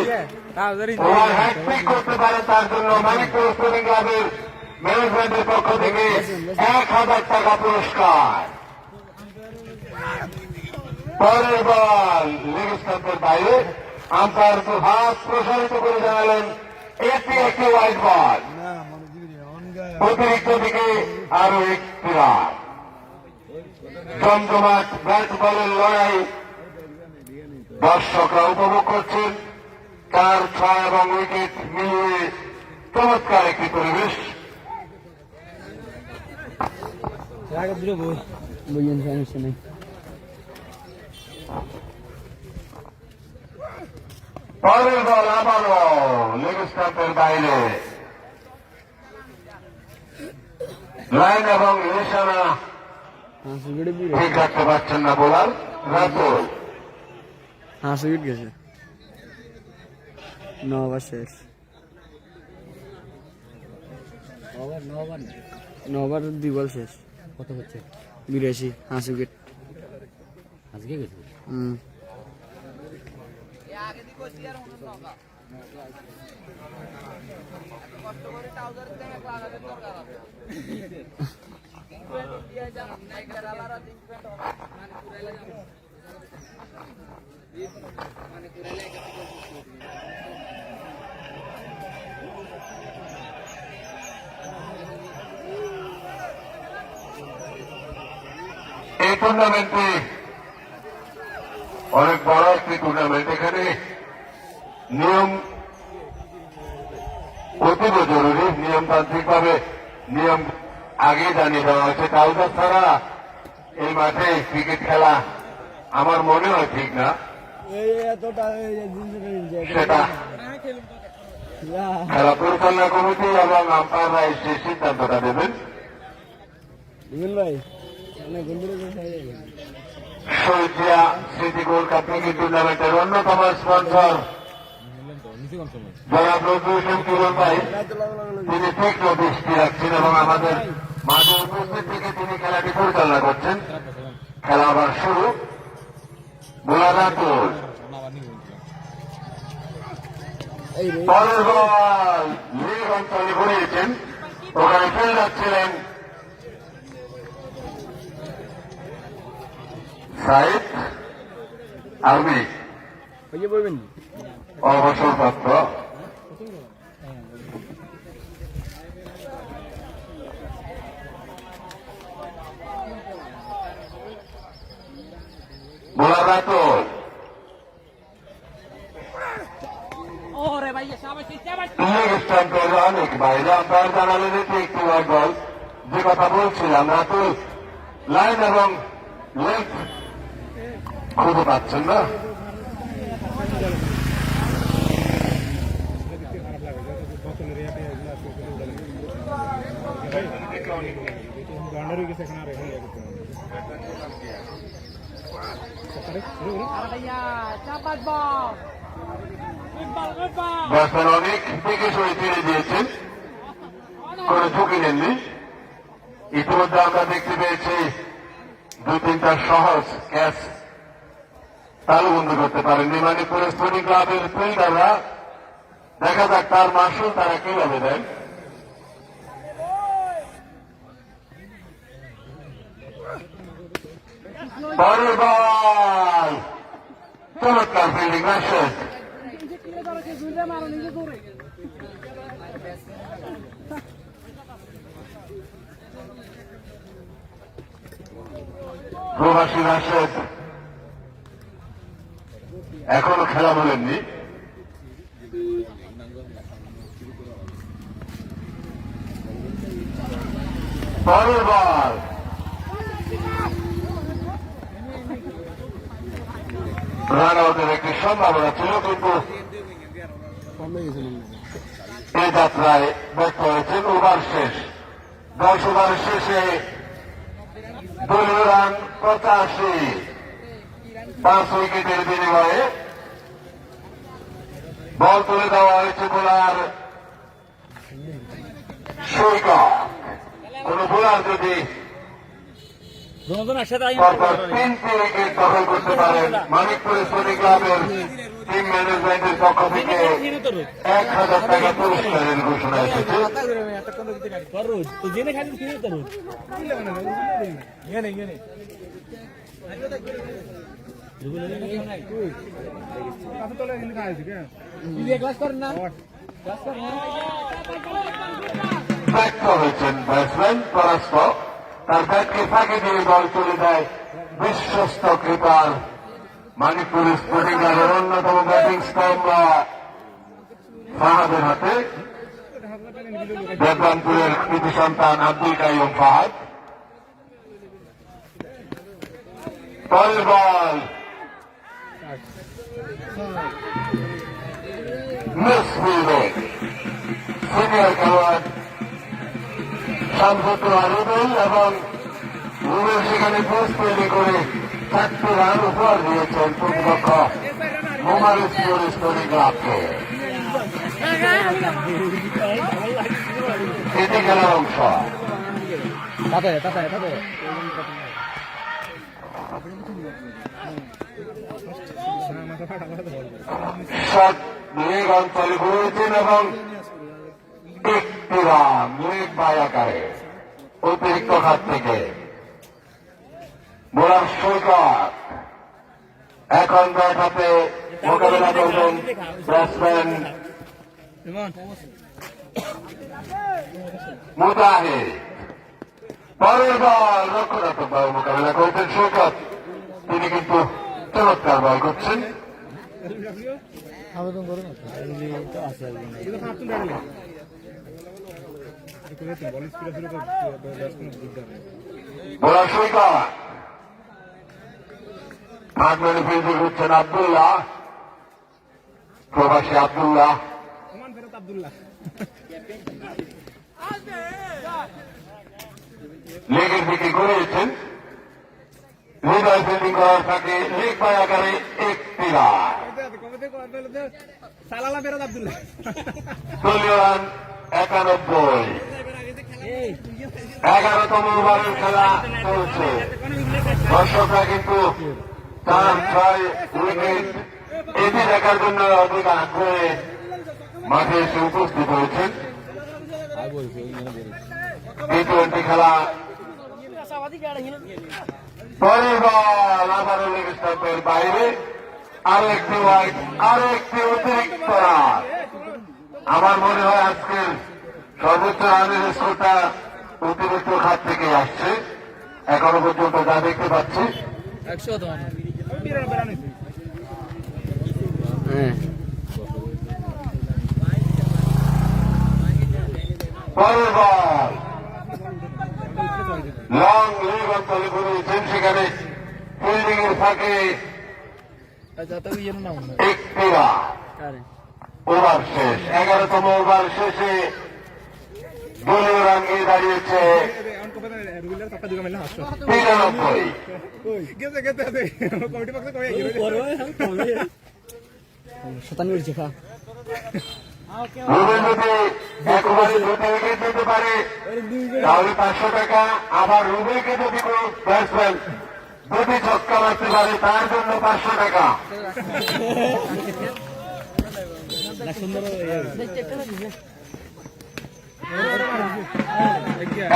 ওভার হ্যাট্রিক করতে পারে তার জন্য মানিকপুর স্পোর্টিং ক্লাবের ম্যানেজমেন্টের পক্ষ থেকে 1000 টাকা পুরস্কার। পরের বল লেগ স্টাম্পের বাইরে। আম্পায়ার হাত প্রসারিত করে জানালেন এটি একটি ওয়াইড বল। অতিরিক্ত দিকে আরো 1টি রান। জমজমাট ব্যাট বলের লড়াই দর্শকরা উপভোগ করছেন। 4, 6 এবং উইকেট মিলিয়ে চমৎকার একটি পরিবেশ। পরের বল আবারও লেগ স্টাম্পের বাইরে। লাইন এবং নিশানা ঠিক রাখতে পারছেন না বোলার রাতুল। 5 উইকেট গেছে, 9 ওভার শেষ। 9 ওভার 2 বল শেষ। কত হচ্ছে 82, 5 উইকেট। আজকে গেছে এই টুর্নামেন্টে অনেক বড় একটি টুর্নামেন্ট। এখানে নিয়ম অতীব জরুরি। নিয়মতান্ত্রিক ভাবে নিয়ম আগে জানিয়ে দেওয়া হয়েছে। ট্রাউজার ছাড়া এই মাঠে ক্রিকেট খেলা আমার মনে হয় ঠিক না। সেটা খেলা পরিচালনা কমিটি এবং আম্পায়াররা সেই সিদ্ধান্তটা দেবেন। শহীদিয়া স্মৃতি গোল্ড কাপ ক্রিকেট টুর্নামেন্টের অন্যতম স্পন্সর জনাব নজরুল হোসেন কিরণ ভাই, তিনি তীক্ষ্ণ দৃষ্টি রাখছেন এবং আমাদের মাঝে উপস্থিত থেকে তিনি খেলাটি পরিচালনা করছেন। খেলা আবার শুরু। বোলার রাতুল। পরের বল লেগ অঞ্চলে ঘুরিয়েছেন। ওখানে ফিল্ডার ছিলেন সাইদ আরবি, অবসরপ্রাপ্ত। বোলার রাতুল। লেগ স্টাম্পের অনেক বাইরে। আম্পায়ার জানালেন এটি একটি ওয়াইড বল। যে কথা বলছিলাম, রাতুল লাইন এবং লেগ খুঁজে পাচ্ছেন না। ব্যাটসম্যান অনেক দিকে সরে ফিরে দিয়েছেন, কোনো ঝুঁকি নেননি। ইতিমধ্যে আমরা দেখতে পেয়েছি 2-3টা সহজ ক্যাচ তালুবন্দী করতে পারেননি মানিকপুর স্পোর্টিং ক্লাবের ফিল্ডাররা। দেখা যাক তার মাসুল তারা কিভাবে দেন। পরের বল চমৎকার ফিল্ডিং রাশেদ। প্রবাসী রাশেদ এখনো খেলা বলেননি। পরের বল রান আউটের একটি সম্ভাবনা ছিল, কিন্তু এই যাত্রায় ব্যর্থ হয়েছেন। ওভার শেষ, 10 ওভার শেষে দলীয় রান 85, 5 উইকেটের বিনিময়ে বল তুলে দেওয়া হয়েছে বোলার সৈকত। কোন বোলার যদি দুজন একসাথে আইন পরপর 3টি উইকেট দখল করতে পারেন, মানিকপুর স্পোর্টিং ক্লাবের টিম ম্যানেজমেন্টের পক্ষ থেকে 1000 টাকা পুরস্কারের ঘোষণা এসেছে। রোজ তো জেনে খালি ফিরে তো রোজ ব্যর্থ হয়েছেন ব্যাটসম্যান পরাস্ত, তার ব্যাটকে ফাঁকি দিয়ে বল চলে যায় বিশ্বস্ত কৃপার মানিকপুর স্পোর্টিং ক্লাবের অন্যতম ব্যাটিং স্তম্ভ ফাহাদের হাতে। দেবরামপুরের কৃতি সন্তান আব্দুল কাইয়ুম ফাহাদ। পরের বল মিসফিল্ডিং, সিনিয়র খেলোয়াড় শামসুদ্দৌলা রুবেল, এবং রুবেল সেখানে পোস্ট তৈরি করে 4টি রান উপহার দিয়েছেন প্রতিপক্ষ মোমারুজপুর স্পোর্টিং ক্লাবকে। এটি খেলার অংশ। শট লেগ অঞ্চলে ঘুরেছেন এবং একটি রান লেগ বাই আকারে অতিরিক্ত খাত থেকে। বোলার সৈকত এখন ব্যাট হাতে মোকাবেলা করবেন ব্যাটসম্যান মুজাহিদ। পরের বল রক্ষণাত্মক ভাবে মোকাবেলা করেছেন সৈকত, তিনি কিন্তু চমৎকার বল করছেন। বোলার সৈকত আগমনে ফিল্ডিং হচ্ছেন আব্দুল্লাহ, প্রবাসী আব্দুল্লাহ। লেগের দিকে ঘুরিয়েছেন, হৃদয় ফিল্ডিং করার ফাঁকে লেগ বাই আকারে একটি রান। দলীয় রান 91। 11তম ওভারের খেলা চলছে। দর্শকরা কিন্তু 4-6 উইকেট এটি দেখার জন্য অধিক আগ্রহে মাঠে এসে উপস্থিত হয়েছেন। টি-20 খেলা। পরের বল আবারও লেগ স্টাম্পের বাইরে, আরো একটি ওয়াইড, আরো একটি অতিরিক্ত রান। আমার মনে হয় আজকের সর্বোচ্চ রানের স্কোরটা অতিরিক্ত খাত থেকে আসছে, এখনো পর্যন্ত যা দেখতে পাচ্ছি। পরের বল লং লেগ অঞ্চলে ঘুরিয়েছেন, সেখানে ফিল্ডিং এর ফাঁকে একটি রান। ওভার শেষ, 11তম ওভার শেষে দলীয় রান গিয়ে দাঁড়িয়েছে 93। রুবেল যদি একবারে 2টি উইকেট দিতে পারে তাহলে 500 টাকা, আবার রুবেলকে যদি কোন ব্যাটসম্যান 2টি ছক্কা মারতে পারে তার জন্য 500 টাকা।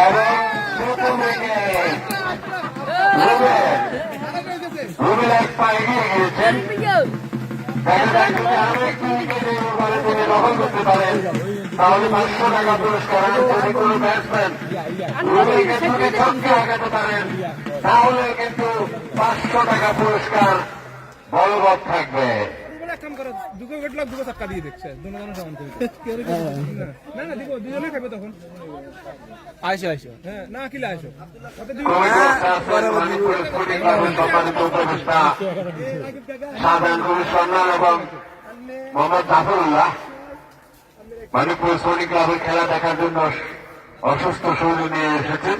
এবং প্রথম উইকেট রুবেল এক পা এগিয়ে গিয়েছেন। দেখা যায় যদি আরো একটি উইকেট এই ওভারে তিনি দখল করতে পারেন তাহলে 500 টাকা পুরস্কার। আর যদি কোনো ব্যাটসম্যান উইকেট থেকে ছক্কা আঘাতে পারেন তাহলে কিন্তু 500 টাকা পুরস্কার বলবৎ থাকবে। এক কাম করো, দুটো উইকেট লাগ, দুটো ধাক্কা দিয়ে দেখছে, দুজনে সমান করে। না না দিব, দুজনে খাবে তখন। আইসো হ্যাঁ না কিলা আসো ওতে দুই মানিকপুর স্পোর্টিং ক্লাবের সম্মানিত উপদেষ্টা সাধারণ কমিশনার এবং মোহাম্মদ জাফরুল্লাহ মানিকপুর স্পোর্টিং ক্লাবের খেলা দেখার জন্য অসুস্থ শরীর নিয়ে এসেছেন।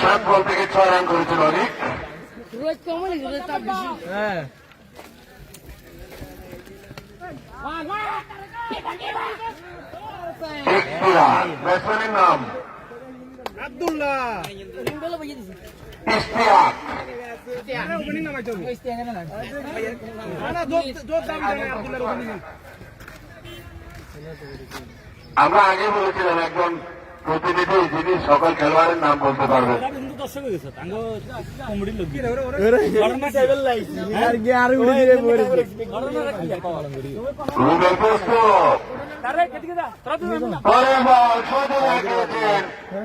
7 বল থেকে 6 রান করেছেন অনেক। হ্যাঁ একটি রান। ব্যাটসম্যানের নাম আব্দুল্লাহ ইশতিয়াক। ওপেনিং নামাইতে হবে। না জোর দাবি জানে আব্দুল্লাহর ওপেনিং। আমরা আগে বলেছিলাম একজন প্রতিনিধি যিনি সকল খেলোয়াড়ের নাম বলতে পারবেন। দর্শক হয়ে গেছে কমেডির লোক রুবেল প্রস্তুত। পরের বল সোজা লাগিয়েছেন,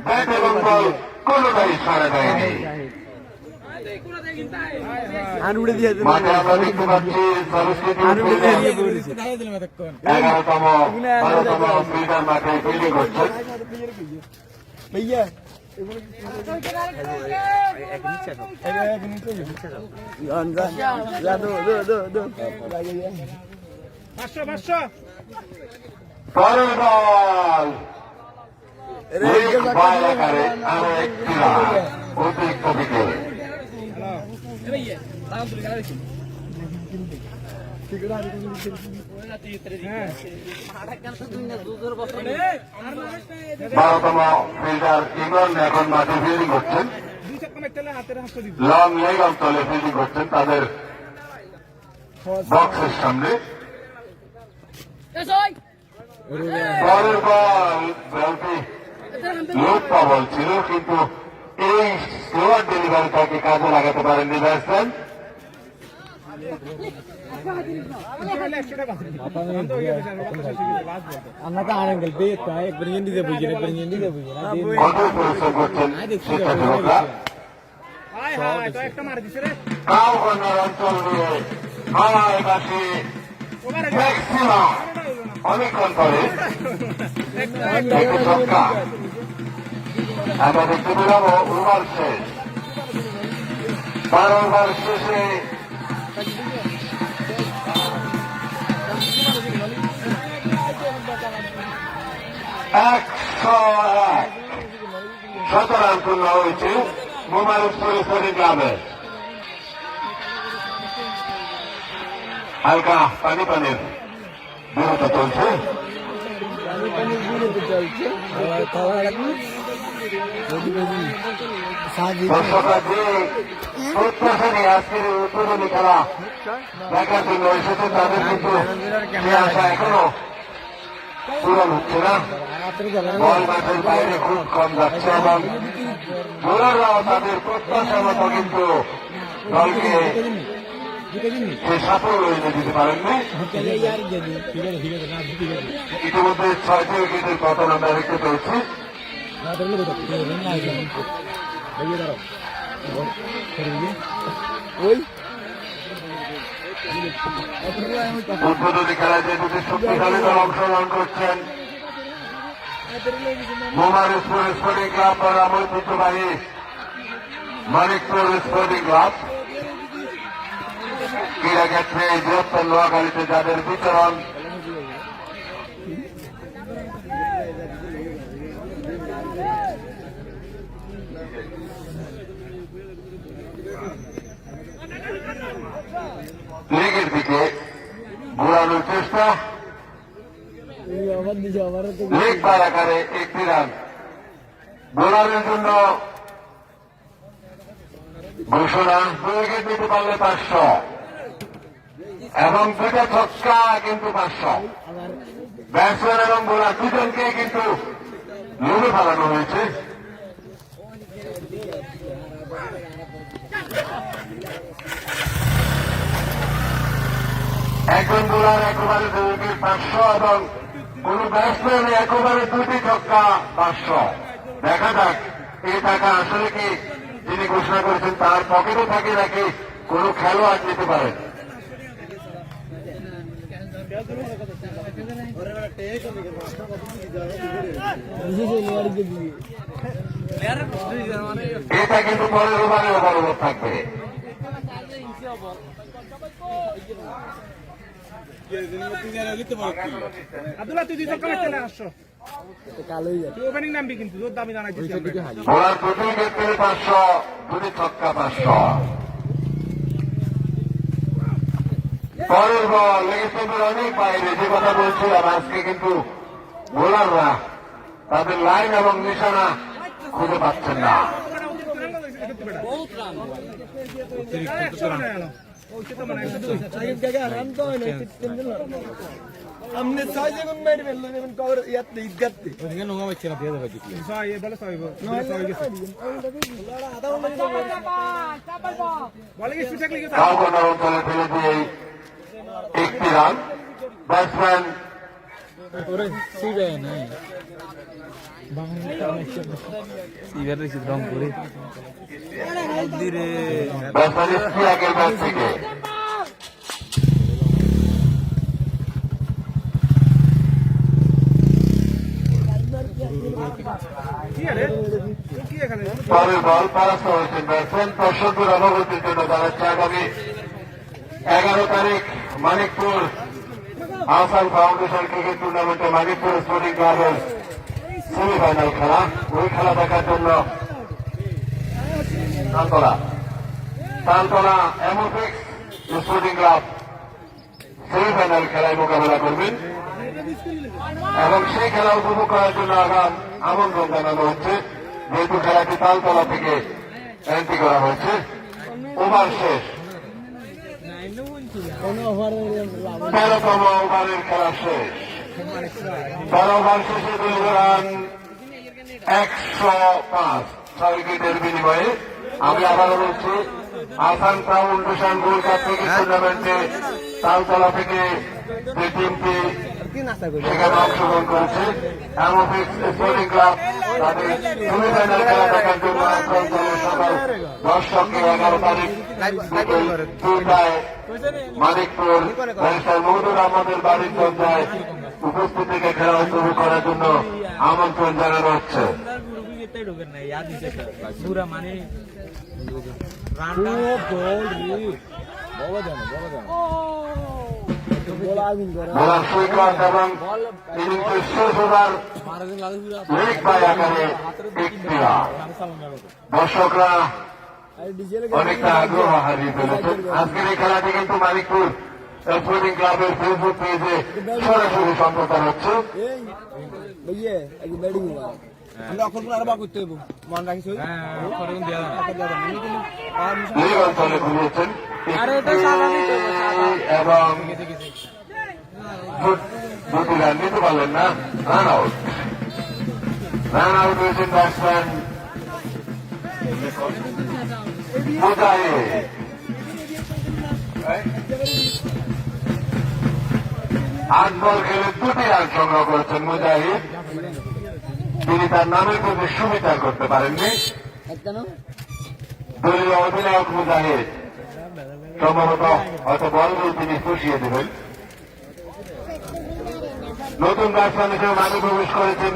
ব্যাট এবং বল কোনোটাই সাড়া দেয়নি। মাঠে আমরা দেখতে পাচ্ছি সংস্কৃতি 11তম 12তম ফিল্ডার মাঠে ফিল্ডিং করছেন। পরের বল বল আকারে আরো একটি রান অতিরিক্ত দিকে। বারোতম ফিল্ডার ইমরান এখন মাঠে ফিল্ডিং করছেন। লং লেগ অঞ্চলে ফিল্ডিং করছেন তাদের বক্সের সামনে। পরের বল বলটি লোক বল ছিল কিন্তু এই স্লোয়ার ডেলিভারিটাকে কাজে লাগাতে পারেননি ব্যাটসম্যান। কঠোর পরিশ্রম করছেন শিক্ষার্থীরা। কাউ কর্নার অঞ্চল দিয়ে হাওয়ায় বাসি ম্যাক্সিমাম অনেকক্ষণ পরে একটি ছক্কা। আমরা দেখতে পেলাম ওভার শেষ। 12 ওভার শেষে শত রান পূর্ণ হয়েছে মোবারকপুর স্পোর্টিং ক্লাবে। হালকা পানির বিরতি চলছে। দর্শকরা যে প্রত্যাশা নিয়ে আজকের উদ্বোধনী খেলা দেখার জন্য এসেছে তাদের কিন্তু সে আশা এখনো পূরণ হচ্ছে না। বল মাঠের বাইরে খুব কম যাচ্ছে এবং বোলাররাও তাদের প্রত্যাশা মতো কিন্তু দলকে সে সাফল্য এনে দিতে পারেননি। ইতিমধ্যে 6টি উইকেটের পতন আমরা দেখতে পেয়েছি। উদ্বোধনী খেলায় যে দুটি শক্তিশালী দল অংশগ্রহণ করছেন মোবারকপুর স্পোর্টিং ক্লাব বা ঐতিহ্যবাহী মানিকপুর স্পোর্টিং ক্লাব। ক্রীড়াক্ষেত্রে বৃহত্তর নোয়াখালীতে যাদের বিচরণ লিগের দিকে ঘোরানোর চেষ্টা, লিগ পার আকারে একটি রান বোলারের জন্য ঘোষণা। 2 উইকেট নিতে পারলে 500 এবং 2টা ছক্কা কিন্তু 500। ব্যাটসম্যান এবং বোলার দুজনকে কিন্তু লুড়ে ফেলানো হয়েছে। একজন বোলার একেবারে 2 উইকেট 500 এবং কোন ব্যাটসম্যান একেবারে 2টি ছক্কা 500। দেখা যাক এই টাকা আসলে কি যিনি ঘোষণা করেছেন তার পকেটে থাকে নাকি কোন খেলোয়াড় নিতে পারেন। এটা কিন্তু পরের ওভারে ওভার থাকবে। আব্দুল্লাহ তুই 2 ছক্কা মারতে না আসছো তুই ওপেনিং নামবি কিন্তু তোর দামি জানাইছিস বোলার প্রতি উইকেট পেলে 500, 2টি ছক্কা 500। পরের বল লেগেছে অনেক বাইরে। যে কথা বলছিলাম আজকে কিন্তু বোলাররা তাদের লাইন এবং নিশানা খুঁজে পাচ্ছেন না। हमने 6 সেকেন্ড মেরে ফেললো যেমন কভার ইয়াতে ইদগাতে ওদিকে নোংরা মারছে না দিয়ে দেবে কি সবাই বলে সবাই বলে কি সুযোগ লিখে কাউকোনা অঞ্চলে ফেলে দিয়ে একটি রান। ব্যাটসম্যান ব্যাটসম্যান ইস্তিয়াকের ব্যাট থেকে পরের বল পরাস্ত হয়েছেন ব্যাটসম্যান। দর্শকদের অবগতির জন্য জানাচ্ছে আগামী 11 তারিখ মানিকপুর আহসান ফাউন্ডেশন ক্রিকেট টুর্নামেন্টে মানিকপুর স্পোর্টিং ক্লাবের সেমিফাইনাল খেলা। ওই খেলা দেখার জন্য তালতলা এমোফিক্স স্পোর্টিং ক্লাব সেমিফাইনাল খেলায় মোকাবেলা করবেন এবং সেই খেলা উপভোগ করার জন্য আমন্ত্রণ জানানো হচ্ছে। যেহেতু খেলাটি তালতলা থেকে এন্ট্রি করা হয়েছে। ওভার শেষ, 13তম ওভারের খেলা শেষ। 12 ওভার শেষে 2 রান 105 6 উইকেটের বিনিময়ে। আমি আবারও বলছি Ahsan foundation gold cup cricket টুর্নামেন্টে তালতলা থেকে যে টিমটি সেখানে অংশগ্রহণ করেছে এমোফিক্স স্পোর্টিং ক্লাব তাদের সেমিফাইনাল খেলা দেখার জন্য সকাল দর্শককে 11 তারিখ বিকেল 2টায় মানিকপুর ব্যারিস্টার মহদুর আহমদের বাড়ির দরজায় উপস্থিত থেকে খেলা উপভোগ করার জন্য আমন্ত্রণ জানানো হচ্ছে। বোলার সৈকত এবং ইনিংসের শেষ ওভার লেগ বাই আকারে একটি রান। দর্শকরা অনেকটা আগ্রহ হারিয়ে ফেলেছে। আজকের এই খেলাটি কিন্তু মানিকপুর স্পোর্টিং ক্লাবের ফেসবুক পেজে সরাসরি সম্প্রচার হচ্ছে। লেগ অঞ্চলে ঘুরিয়েছেন এবং 2টি রান নিতে পারলেন না। রান আউট হয়েছেন ব্যাটসম্যান মুজাহিদ। 8 বল খেলে 2টি রান সংগ্রহ করেছেন মুজাহিদ। তিনি তার নামের প্রতি সুবিচার করতে পারেননি। দলীয় অধিনায়ক মুজাহিদ সম্ভবত হয়তো বলগুলো তিনি ফুসিয়ে দেবেন। নতুন ব্যাটসম্যান হিসেবে মাঠে প্রবেশ করেছেন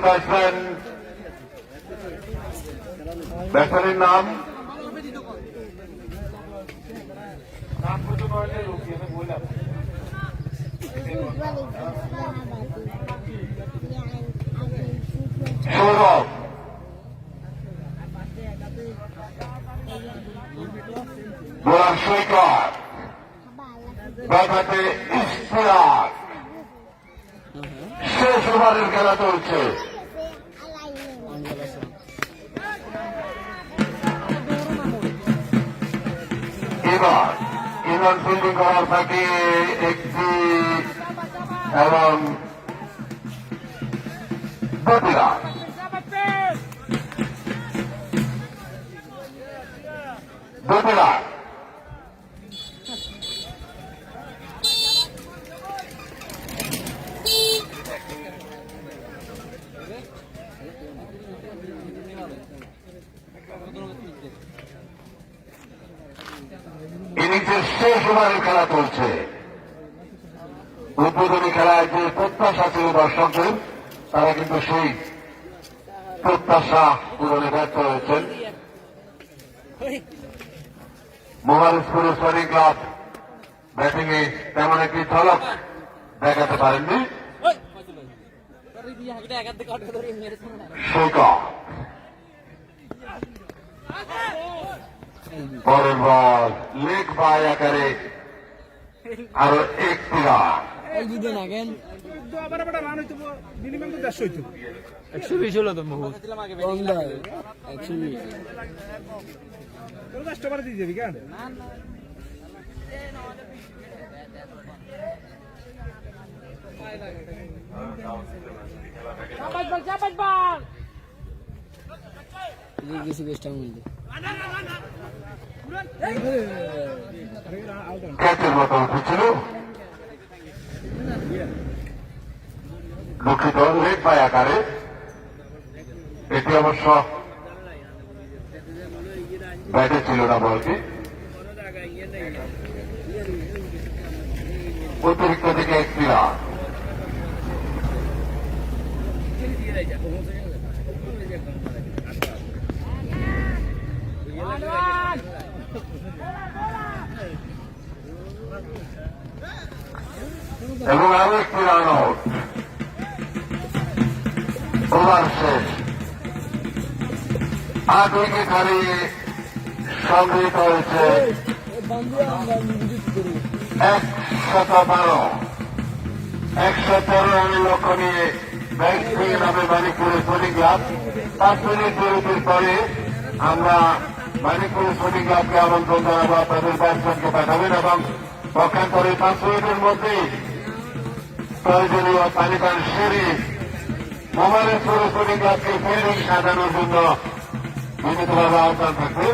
ব্যাটসম্যানের নাম সৌরভ। বোলার সৈকত, ব্যাটাতে ইশতিয়াক। শেষ ওভারের খেলা চলছে। এবার ইমরান ফিল্ডিং করার ফাঁকে একটি এবং 2টি রান। ইনিংসের শেষ ওভারের খেলা চলছে। উদ্বোধনী খেলায় যে প্রত্যাশা ছিল দর্শকদের, তারা কিন্তু সেই প্রত্যাশা পূরণে ব্যর্থ হয়েছেন। Mobile school sporting club batting এ তেমন একটি ঝলক দেখাতে পারেননি। পরের বল লেগ বাই আকারে আরো একটি রান। তো আবার আবার রান হইতো মিনিমাম তো 150 হইতো। 120 হলো তো বহুত। 120 তোর 10 টাকা দিয়ে দিবি কেন? ক্যাচের মতো উঠেছিল, দুঃখিত লেগ বাই আকারে। এটি অবশ্য ব্যাটে ছিল না বলটি, অতিরিক্ত দিকে একটি রান। এবং আরো একটি রান আউট। ওভার শেষ। 8 উইকেট হারিয়ে সংগৃহীত হয়েছে 112। 113 রানের লক্ষ্য নিয়ে ব্যাট থেকে নামে মানিকপুর স্পোর্টিং ক্লাব। 5 মিনিট বিরতির পরে আমরা মানিকপুর স্পোর্টিং ক্লাবকে আমন্ত্রণ জানাবো আপনাদের ব্যাটসম্যানকে পাঠাবেন এবং পক্ষান্তরে 5 মিনিটের মধ্যেই প্রয়োজনীয় তালিকার সেরে মোবাইল স্পোর্টিং ক্লাবকে ফিল্ডিং সাজানোর জন্য বিনীতভাবে আহ্বান থাকবে।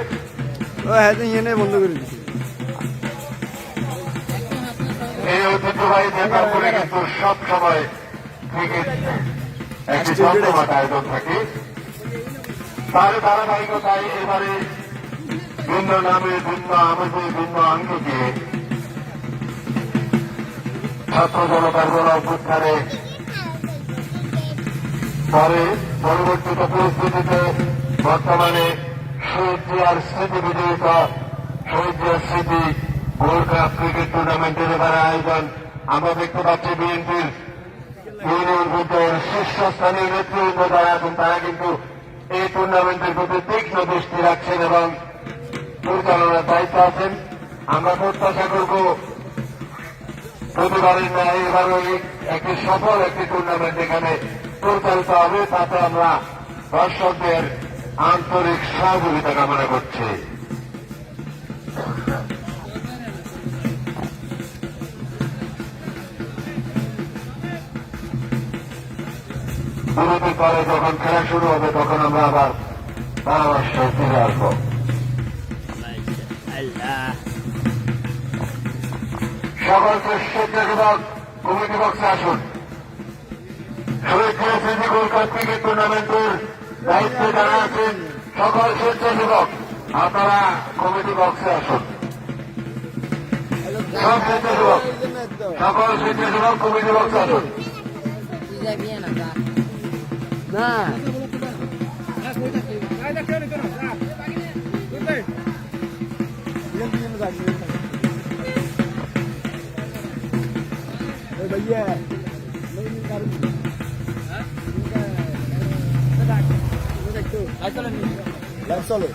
বন্ধ করে দিচ্ছি। এই ঐতিহ্যবাহী ব্যাপারগুলি কিন্তু সব সময় ক্রিকেট একটি জমজমাট আয়োজন থাকে। তার ধারাবাহিকতায় এবারে ভিন্ন নামে, ভিন্ন আমেজে, ভিন্ন আঙ্গিকে ছাত্র জনতার গণ অভ্যুত্থানে পরে পরবর্তীত পরিস্থিতিতে বর্তমানে শহীদ জিয়ার স্মৃতি বিজয়িতা শহীদ জিয়ার স্মৃতি গোল্ড কাপ ক্রিকেট টুর্নামেন্টের এবারে আয়োজন আমরা দেখতে পাচ্ছি বিএনপির ইউনিয়ন পর্যায়ের শীর্ষস্থানীয় নেতৃবৃন্দ যারা আছেন তারা কিন্তু এই টুর্নামেন্টের প্রতি তীক্ষ্ণ দৃষ্টি রাখছেন এবং পরিচালনার দায়িত্ব আছেন। আমরা প্রত্যাশা করব প্রতিবারের ন্যায় এবারও একটি সফল একটি টুর্নামেন্ট এখানে পরিচালিত হবে, তাতে আমরা দর্শকদের আন্তরিক সহযোগিতা কামনা করছি। বিরতির পরে যখন খেলা শুরু হবে তখন আমরা আবার ধারাভাষ্যে ফিরে আসবো। সকলকে স্বেচ্ছাসেবক কমিটি বক্সে আসুন। শহীদ জিয়া স্মৃতি গোল্ড কাপ ক্রিকেট টুর্নামেন্টের দায়িত্বে যারা আছেন সকল স্বেচ্ছাসেবক আপনারা কমিটি বক্সে আসুন। সব স্বেচ্ছাসেবক, সকল স্বেচ্ছাসেবক কমিটি বক্সে আসুন। না কায়দা কেউ নিত না। কোথায়? भैया चलो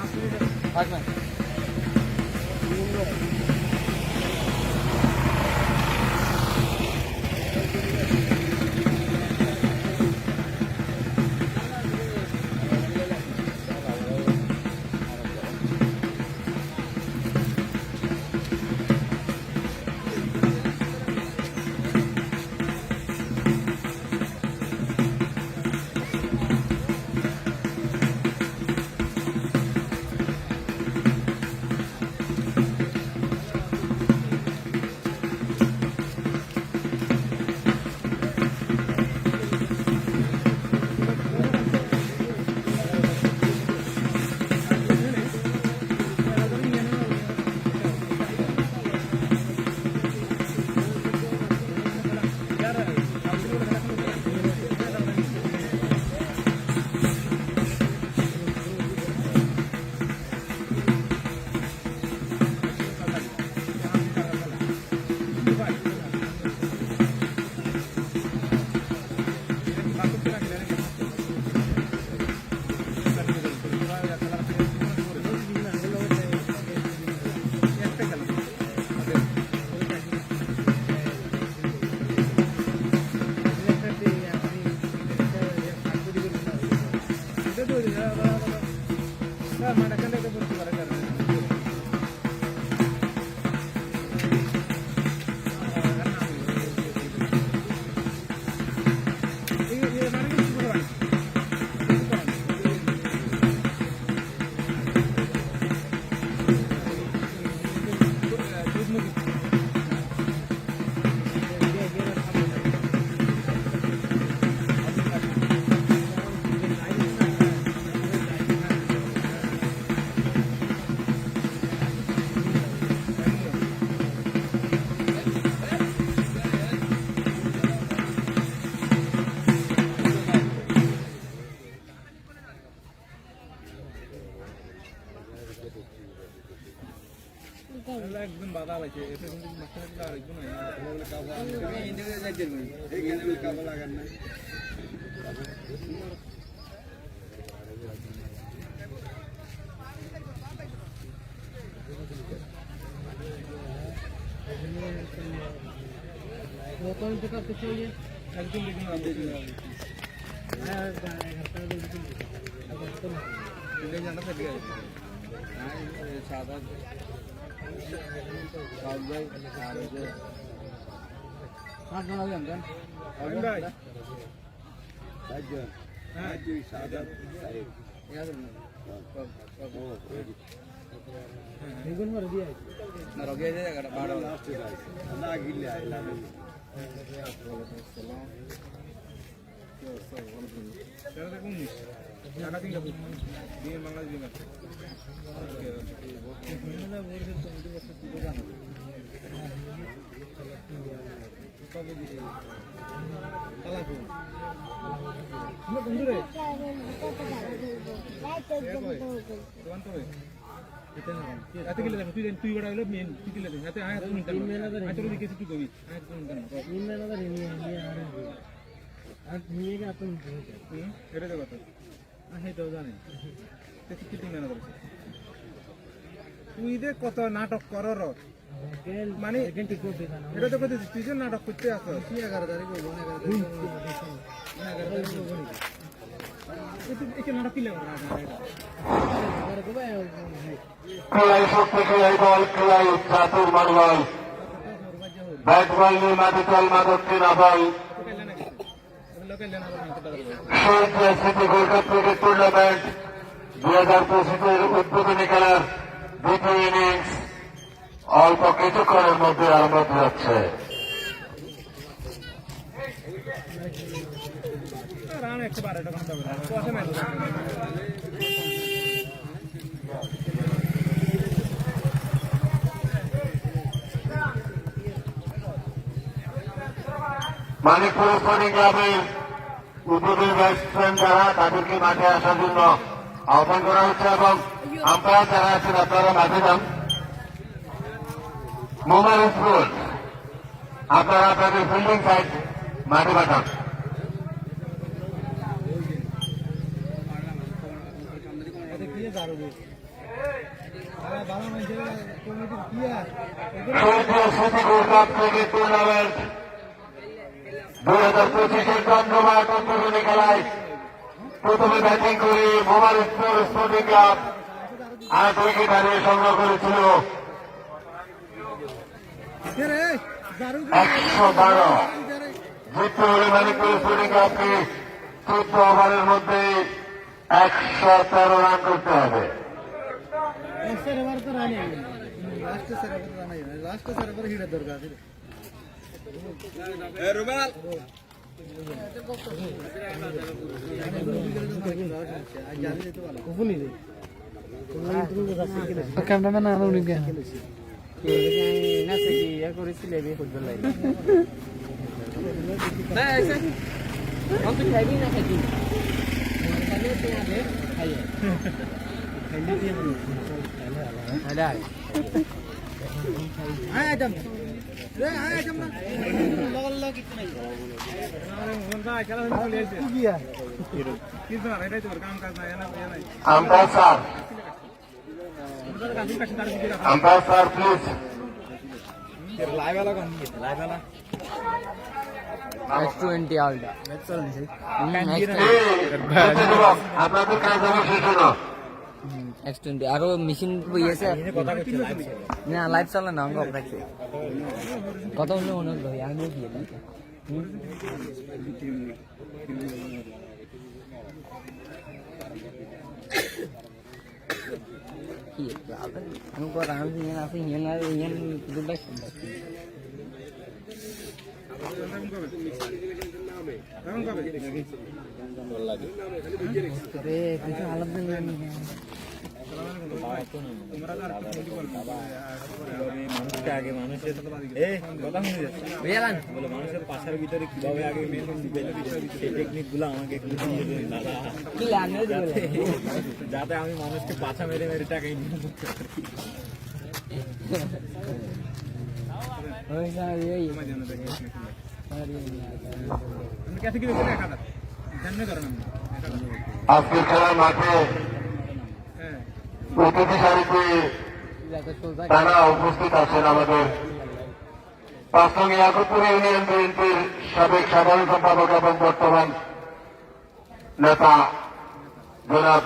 একজন বাধা লাগছে এটা কিন্তু মাঝখানে আরেকজন একজন জানা থাকে সাদা তুই বড় হলো মেন তুই কিলে দে হাতে আয় তুমি কেন আয় তোর দিকে তুই কবি আয় তুমি কেন এটা তো কথা হ্যাঁ তো জানি কি তুমি মেনা করছিস তুই দে কত নাটক করর মানে এটা তো কথা তুই যে নাটক করতে আসছ তুই 11 তারিখ বলবো 11 তারিখ বলবো এটা নাটক কি লাগবে খেলায় শক্তিশালী দল খেলায় চাতুর মারবাল ব্যাট বল নিয়ে মাঠে চল মাদককে না বল Shahid city gold cup cricket tournament 2025-এর উদ্বোধনী খেলার দ্বিতীয় ইনিংস অল্প কিছুক্ষণের মধ্যে আরম্ভ হচ্ছে। মানিকপুর স্পোর্টিং ক্লাবের উদ্বোধনী ব্যাটসম্যান যারা তাদেরকে মাঠে আসার জন্য আহ্বান করা হচ্ছে এবং আম্পায়ার যারা আছেন আপনারা মাঠে যান। মোবাইল স্পোর্ট আপনারা আপনাদের ফিল্ডিং সাইড মাঠে পাঠান। City gold cup cricket tournament 2025-এর চন্দ্রমাঠ উদ্বোধনী খেলায় প্রথমে ব্যাটিং করে মোবাইল স্পোর্টিং ক্লাব 8 উইকেট হারিয়ে সংগ্রহ করেছিল 112। জিততে হলে মানিকপুর স্পোর্টিং ক্লাবকে 14 ওভারের মধ্যে 113 রান করতে হবে। ক্যামেরাম্যান আরো নিকে আম্পায়ার স্যার প্লিজ। আপনাদের কাজ হবে শেষ হলো। আরো মেশিন বইয়েছে না লাইভ চলে না অঙ্গ রাখছে কত হলো মনে হলো আমি কি aku orang yang aku yang duduk মানুষকে আগে মানুষের কথা শুনে যাচ্ছে বলে মানুষের পাশার ভিতরে কিভাবে আগে সেই টেকনিক গুলো আমাকে একটু দাদা যাতে আমি মানুষকে পাছা মেরে মেরে টাকা ইনকাম করতে পারি। ওই স্যার এই আমার জন্য দেখি আমি কাছে কি দেখে দেখা জানলে কারণ আজকের খেলার মাঠে হ্যাঁ অতিথি সারিতে তারা উপস্থিত আছেন আমাদের 5 নং ইয়াকুবপুর ইউনিয়ন বিএনপির সাবেক সাধারণ সম্পাদক এবং বর্তমান নেতা জনাব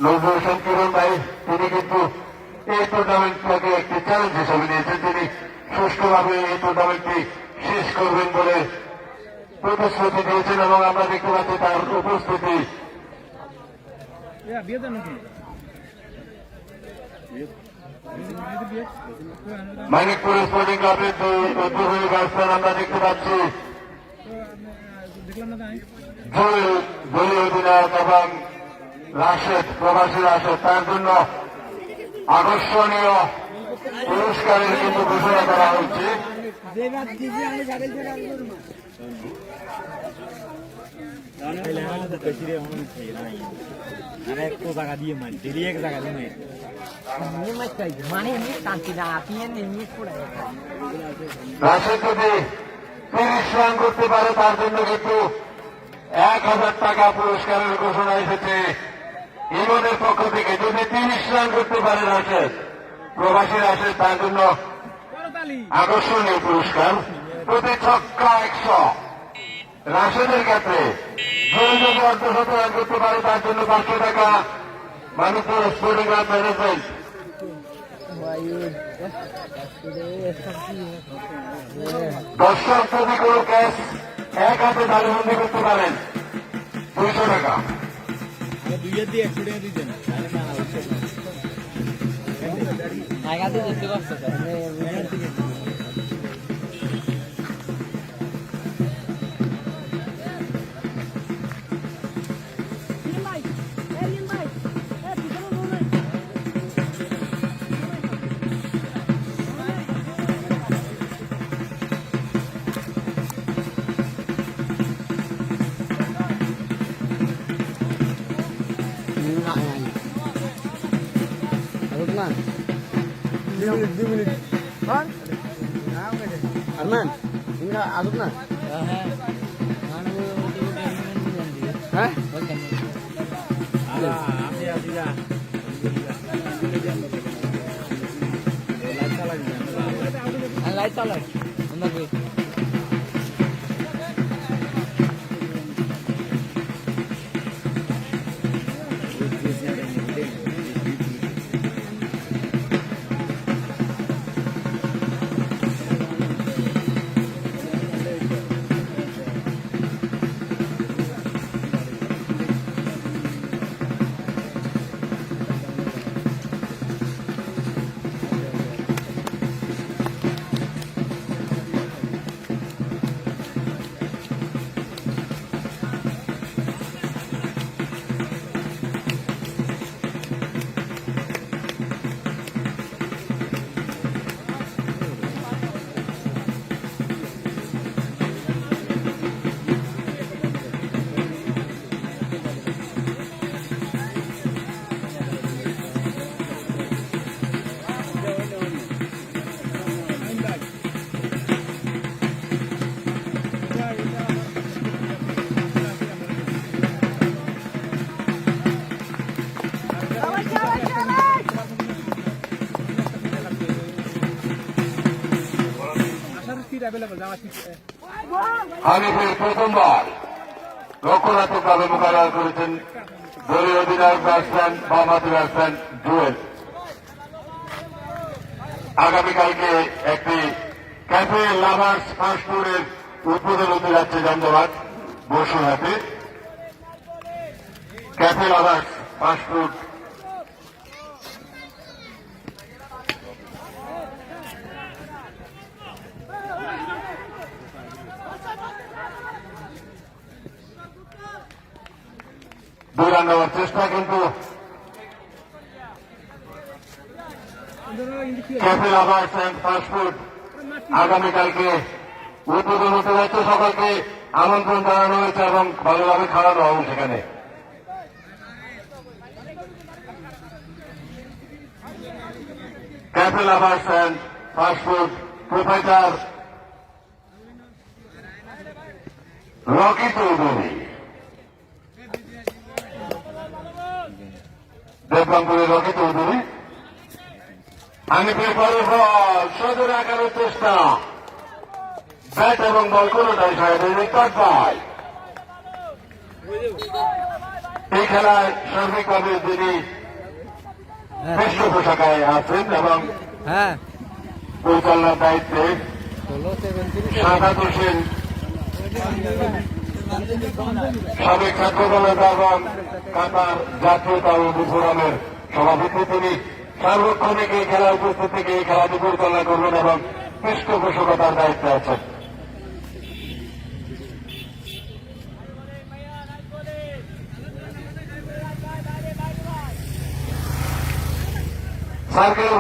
নজরুল হোসেন কিরণ ভাই। তিনি কিন্তু এই টুর্নামেন্টটাকে একটি চ্যালেঞ্জ হিসেবে নিয়েছেন। তিনি সুষ্ঠুভাবে এই টুর্নামেন্টটি শেষ করবেন বলে প্রতিশ্রুতি দিয়েছেন এবং আমরা দেখতে পাচ্ছি তার উপস্থিতি। বিয়ে দেন নাকি মানিকপুর স্পোর্টিং ক্লাবের দুই উদ্বোধনী ব্যাটসম্যান আমরা দেখতে পাচ্ছি দেখলাম না তাই জুয়েল দলীয় অধিনায়ক এবং রাশেদ প্রবাসী রাশেদ তার জন্য আকর্ষণীয় পুরস্কারের কিন্তু ঘোষণা করা হচ্ছে। মানে এমনি শান্তি না আপনি এমনি পড়ে রাশেদ যদি 30 রান করতে পারে তার জন্য কিন্তু 1000 টাকা পুরস্কারের ঘোষণা এসেছে ইমনের পক্ষ থেকে। যদি 30 রান করতে পারে রাশেদ প্রবাসী রাশেদ তার জন্য আকর্ষণীয় পুরস্কার প্রতি ছক্কা 100। রাশেদের ক্ষেত্রে জয় যদি অর্ধশত রান করতে পারে তার জন্য 500 টাকা মানিকপুর স্পোর্টিং ক্লাব ম্যানেজমেন্ট। দর্শক যদি কোনো ক্যাশ 1 হাতে তালিবন্দি করতে পারেন 200 টাকা। আগাতে যেতে পারছো আরমান ইনকা আসুক না হ্যাঁ লাইট চালাই হানিফের প্রথমবার রক্ষণাত্মকভাবে মোকাবেলা করেছেন দলীয় অধিনায়ক ব্যাটসম্যান বামহাতি ব্যাটসম্যান জুয়েল। আগামীকালকে একটি ক্যাফে লাভার্স ফাস্টফুডের উদ্বোধন হতে যাচ্ছে জমজমাট বসুরহাটে। ক্যাফে লাভার্স ফাস্টফুড দুই রান নেওয়ার চেষ্টা, কিন্তু ক্যাফে লাভার্স অ্যান্ড ফাস্টফুড আগামীকালকে উদ্বোধন হতে যাচ্ছে। সকলকে আমন্ত্রণ জানানো হয়েছে এবং ভালোভাবে খাওয়ানো হবে সেখানে। Cafe lovers and fast food proprietor Rocky Chowdhury, দেবগামপুরের রকি চৌধুরী। আমি প্রেফারের বল সদর আকারের চেষ্টা, ব্যাট এবং বল কোনটাই সাহেবের কাট পায়। এই খেলায় সার্বিকভাবে যিনি পৃষ্ঠপোষকায় আছেন এবং হ্যাঁ পরিচালনার দায়িত্বে 16-17 সাদাত হোসেন, সাবেক ছাত্র দলনেতা এবং কাতার জাতীয়তাবাদী ফোরামের সভাপতি, তিনি সার্বক্ষণিক এই খেলায় উপস্থিত থেকে এই খেলাটি পরিচালনা করবেন এবং পৃষ্ঠপোষকতার দায়িত্বে আছেন। সার্কেল